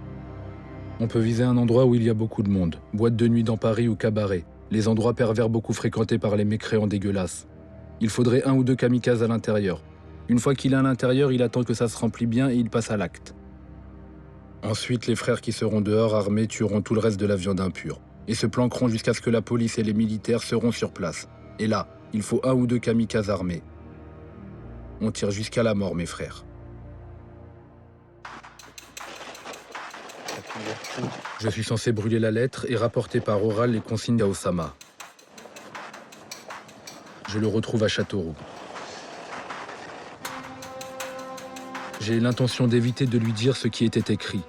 On peut viser un endroit où il y a beaucoup de monde, boîte de nuit dans Paris ou cabaret, les endroits pervers beaucoup fréquentés par les mécréants dégueulasses. Il faudrait 1 ou 2 kamikazes à l'intérieur. Une fois qu'il est à l'intérieur, il attend que ça se remplit bien et il passe à l'acte. Ensuite, les frères qui seront dehors armés tueront tout le reste de la viande impure et se planqueront jusqu'à ce que la police et les militaires seront sur place. Et là, il faut 1 ou 2 kamikazes armés. On tire jusqu'à la mort, mes frères. Je suis censé brûler la lettre et rapporter par oral les consignes à Oussama. Je le retrouve à Châteauroux. J'ai l'intention d'éviter de lui dire ce qui était écrit.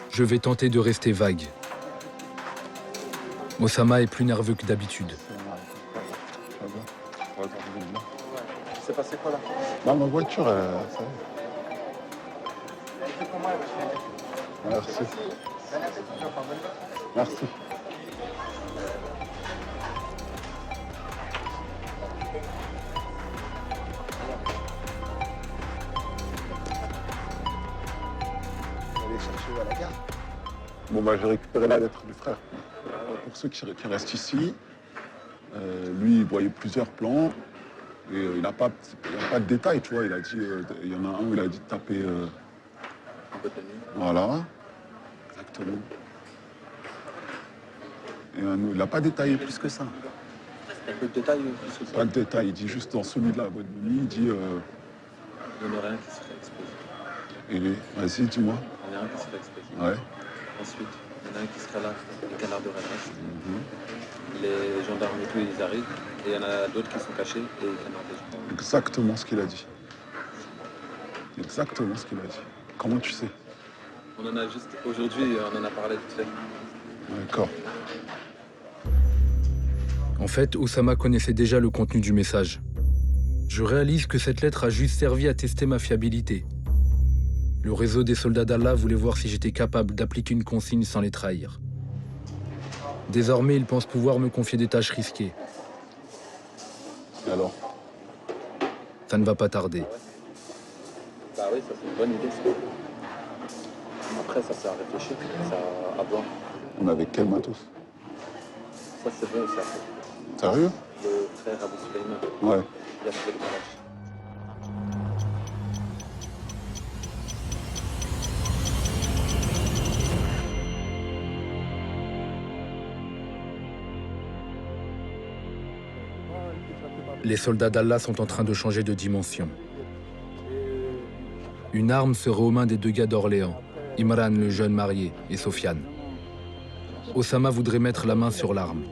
Je vais tenter de rester vague. Oussama est plus nerveux que d'habitude. C'est passé quoi là? Dans ma voiture, ça y est. Merci. Merci. À la gare. Bon bah j'ai récupéré la lettre du frère. Pour ceux qui restent ici, lui il voyait plusieurs plans et il n'a pas de détails, tu vois. Il a dit, il y en a un où il a dit de taper. Voilà, exactement. Et il n'a pas détaillé plus que ça. Un peu de détail plus que ça. Pas de détail, il dit juste dans celui de la boîte de nuit, il dit. Il y en aurait un qui serait exposé. Et vas-y, dis-moi. Il y en a un qui serait exposé. Ouais. Ensuite, il y en a un qui sera là, les canards de Rennes. Les gendarmes et tout, ils arrivent. Et il y en a d'autres qui sont cachés et les canards de Rennes. Exactement ce qu'il a dit. Exactement ce qu'il a dit. Comment tu sais? On en a juste aujourd'hui, on en a parlé vite fait. D'accord. En fait, Oussama connaissait déjà le contenu du message. Je réalise que cette lettre a juste servi à tester ma fiabilité. Le réseau des soldats d'Allah voulait voir si j'étais capable d'appliquer une consigne sans les trahir. Désormais, ils pensent pouvoir me confier des tâches risquées. Et alors? Ça ne va pas tarder. Bah oui, ça c'est une bonne idée. Ça. Après, ça sert à réfléchir, ça à voir. On avait quel matos? Ça c'est vrai, ça. Sérieux? Le frère Abou Suleyman. Ouais. Il a fait le barrage. Les soldats d'Allah sont en train de changer de dimension. Une arme serait aux mains des 2 gars d'Orléans, Imran le jeune marié et Sofiane. Oussama voudrait mettre la main sur l'arme.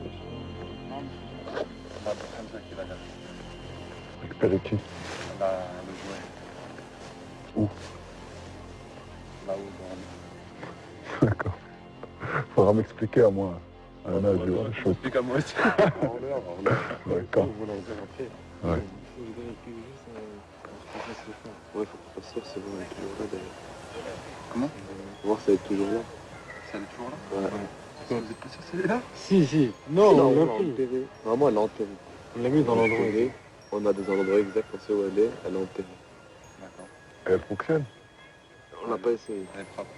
Récupérer qui? Où? Là-haut, D'accord. Faudra m'expliquer à moi. Je explique à moi aussi. D'accord. Ouais. Ouais, faut qu'on fasse sûr, c'est bon, elle est toujours là d'ailleurs. Comment? Faut voir si elle est toujours là. Si elle est toujours là? Ouais. Vous êtes pas sûr si elle est là? Si. Non, on l'a pris. Vraiment, elle est enterrée. On l'a mis dans l'endroit. On a des endroits exacts, on sait où elle est enterrée. D'accord. Elle fonctionne? On l'a pas essayé.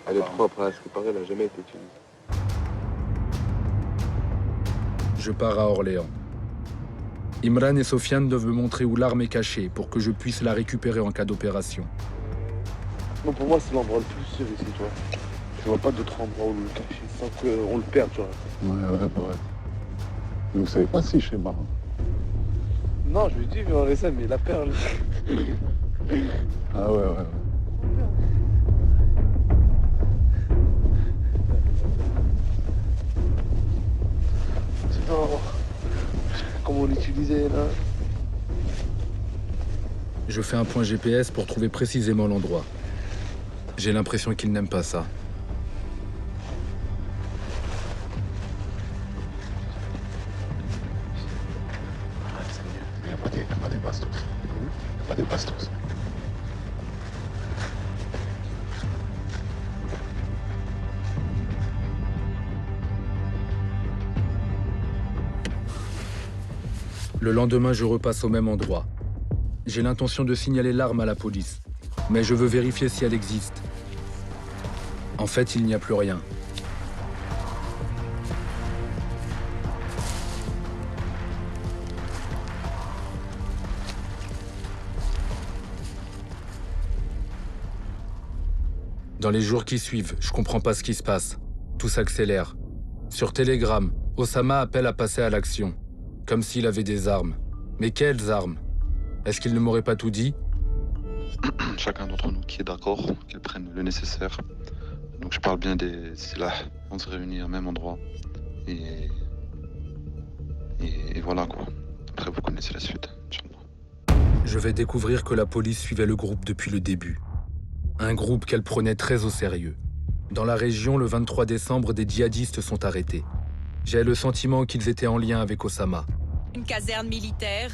Elle est propre, à ce qui paraît, elle n'a jamais été utilisée. Je pars à Orléans. Imran et Sofiane doivent me montrer où l'arme est cachée pour que je puisse la récupérer en cas d'opération. Non, pour moi, c'est l'endroit le plus sûr ici, tu vois. Je vois pas d'autre endroit où le cacher sans qu'on le perde, tu vois. Ouais. Vous savez pas si chez Marin. Non, je lui dis, mais on essaie, mais la perle. Ah ouais. Sinon, comment l'utiliser là? Je fais un point GPS pour trouver précisément l'endroit. J'ai l'impression qu'il n'aime pas ça. Il n'y a pas des bastos. Il n'y a pas des bastos. Le lendemain, je repasse au même endroit. J'ai l'intention de signaler l'arme à la police, mais je veux vérifier si elle existe. En fait, il n'y a plus rien. Dans les jours qui suivent, je comprends pas ce qui se passe. Tout s'accélère. Sur Telegram, Osama appelle à passer à l'action. Comme s'il avait des armes. Mais quelles armes? Est-ce qu'il ne m'aurait pas tout dit? Chacun d'entre nous qui est d'accord, qu'il prenne le nécessaire. Donc je parle bien des silahs. On se réunit au même endroit. Et voilà quoi. Après vous connaissez la suite. Je vais découvrir que la police suivait le groupe depuis le début. Un groupe qu'elle prenait très au sérieux. Dans la région, le 23 décembre, des djihadistes sont arrêtés. J'ai le sentiment qu'ils étaient en lien avec Osama. Une caserne militaire,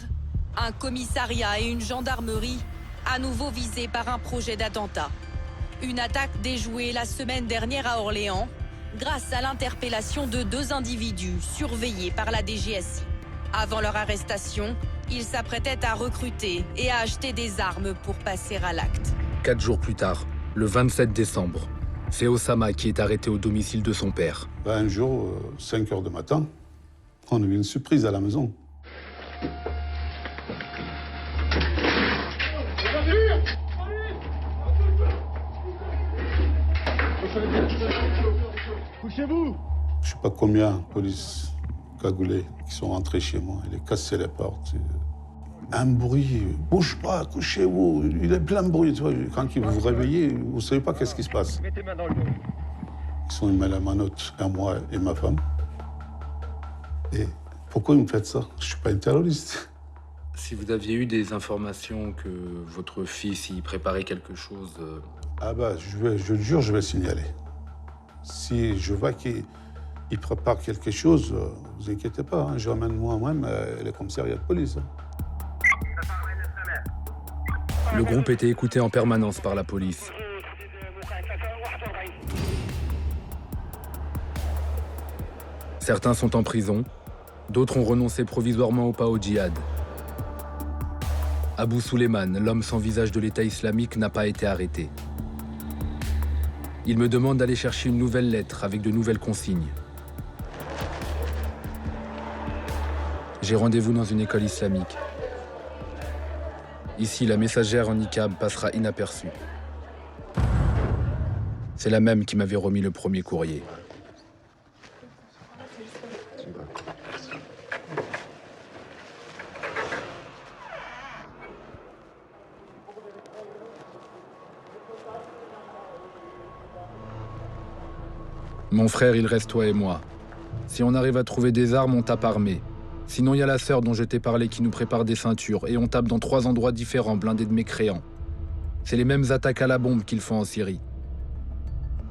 un commissariat et une gendarmerie à nouveau visés par un projet d'attentat. Une attaque déjouée la semaine dernière à Orléans grâce à l'interpellation de 2 individus surveillés par la DGSI. Avant leur arrestation, ils s'apprêtaient à recruter et à acheter des armes pour passer à l'acte. 4 jours plus tard, le 27 décembre, c'est Osama qui est arrêté au domicile de son père. Un jour, 5 heures du matin, on a eu une surprise à la maison. Couchez-vous! Je sais pas combien de police cagoulés qui sont rentrés chez moi. Ils ont cassé les portes. Un bruit, bouge pas, couchez-vous. Il est plein de bruit. Tu vois. Quand vous vous réveillez, vous savez pas qu'est-ce qui se passe. Ils sont mis la manotte à moi et ma femme. Et pourquoi vous me faites ça? Je suis pas un terroriste. Si vous aviez eu des informations que votre fils y préparait quelque chose... Ah bah, je le jure, je vais signaler. Si je vois qu'il prépare quelque chose, vous inquiétez pas, hein, je ramène moi-même les commissariats de police. Le groupe était écouté en permanence par la police. Certains sont en prison, d'autres ont renoncé provisoirement au pas au djihad. Abou Suleiman, l'homme sans visage de l'État islamique, n'a pas été arrêté. Il me demande d'aller chercher une nouvelle lettre avec de nouvelles consignes. J'ai rendez-vous dans une école islamique. Ici, la messagère en niqab passera inaperçue. C'est la même qui m'avait remis le premier courrier. Mon frère, il reste toi et moi. Si on arrive à trouver des armes, on tape armé. Sinon, il y a la sœur dont je t'ai parlé qui nous prépare des ceintures et on tape dans 3 endroits différents, blindés de mécréants. C'est les mêmes attaques à la bombe qu'ils font en Syrie.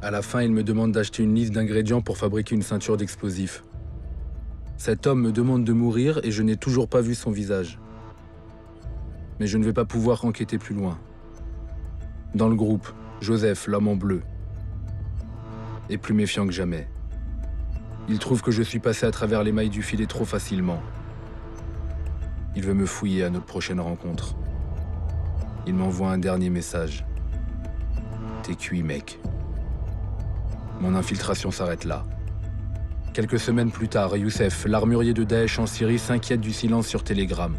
À la fin, il me demande d'acheter une liste d'ingrédients pour fabriquer une ceinture d'explosifs. Cet homme me demande de mourir et je n'ai toujours pas vu son visage. Mais je ne vais pas pouvoir enquêter plus loin. Dans le groupe, Joseph, l'homme en bleu, est plus méfiant que jamais. Il trouve que je suis passé à travers les mailles du filet trop facilement. Il veut me fouiller à notre prochaine rencontre. Il m'envoie un dernier message. T'es cuit, mec. Mon infiltration s'arrête là. Quelques semaines plus tard, Youssef, l'armurier de Daesh en Syrie, s'inquiète du silence sur Telegram.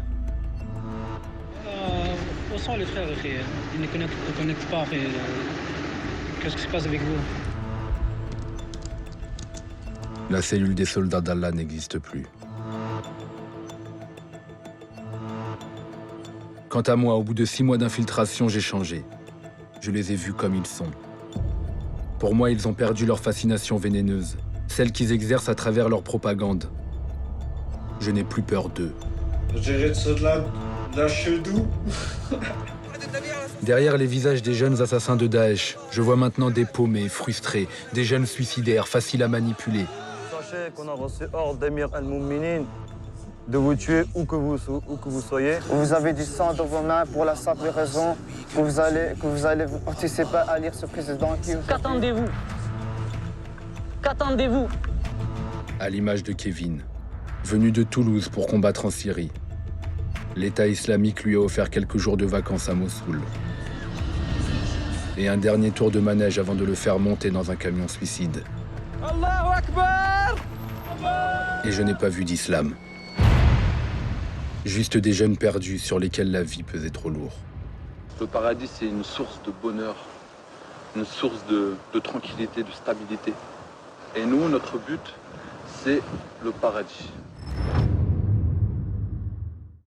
Où sont les frères? Ils ne connectent pas. Qu'est-ce qui se passe avec vous? La cellule des soldats d'Allah n'existe plus. Quant à moi, au bout de 6 mois d'infiltration, j'ai changé. Je les ai vus comme ils sont. Pour moi, ils ont perdu leur fascination vénéneuse, celle qu'ils exercent à travers leur propagande. Je n'ai plus peur d'eux. Derrière les visages des jeunes assassins de Daesh, je vois maintenant des paumés, frustrés, des jeunes suicidaires, faciles à manipuler. Sachez qu'on a reçu ordre d'Emir Al-Mouminin de vous tuer où que vous soyez. Vous avez du sang dans vos mains pour la simple raison que vous allez participer à lire ce président qui... Qu'attendez-vous? Qu'attendez-vous? À l'image de Kevin, venu de Toulouse pour combattre en Syrie. L'État islamique lui a offert quelques jours de vacances à Mossoul. Et un dernier tour de manège avant de le faire monter dans un camion suicide. Allahu Akbar! Et je n'ai pas vu d'islam. Juste des jeunes perdus sur lesquels la vie pesait trop lourd. Le paradis, c'est une source de bonheur, une source de tranquillité, de stabilité. Et nous, notre but, c'est le paradis.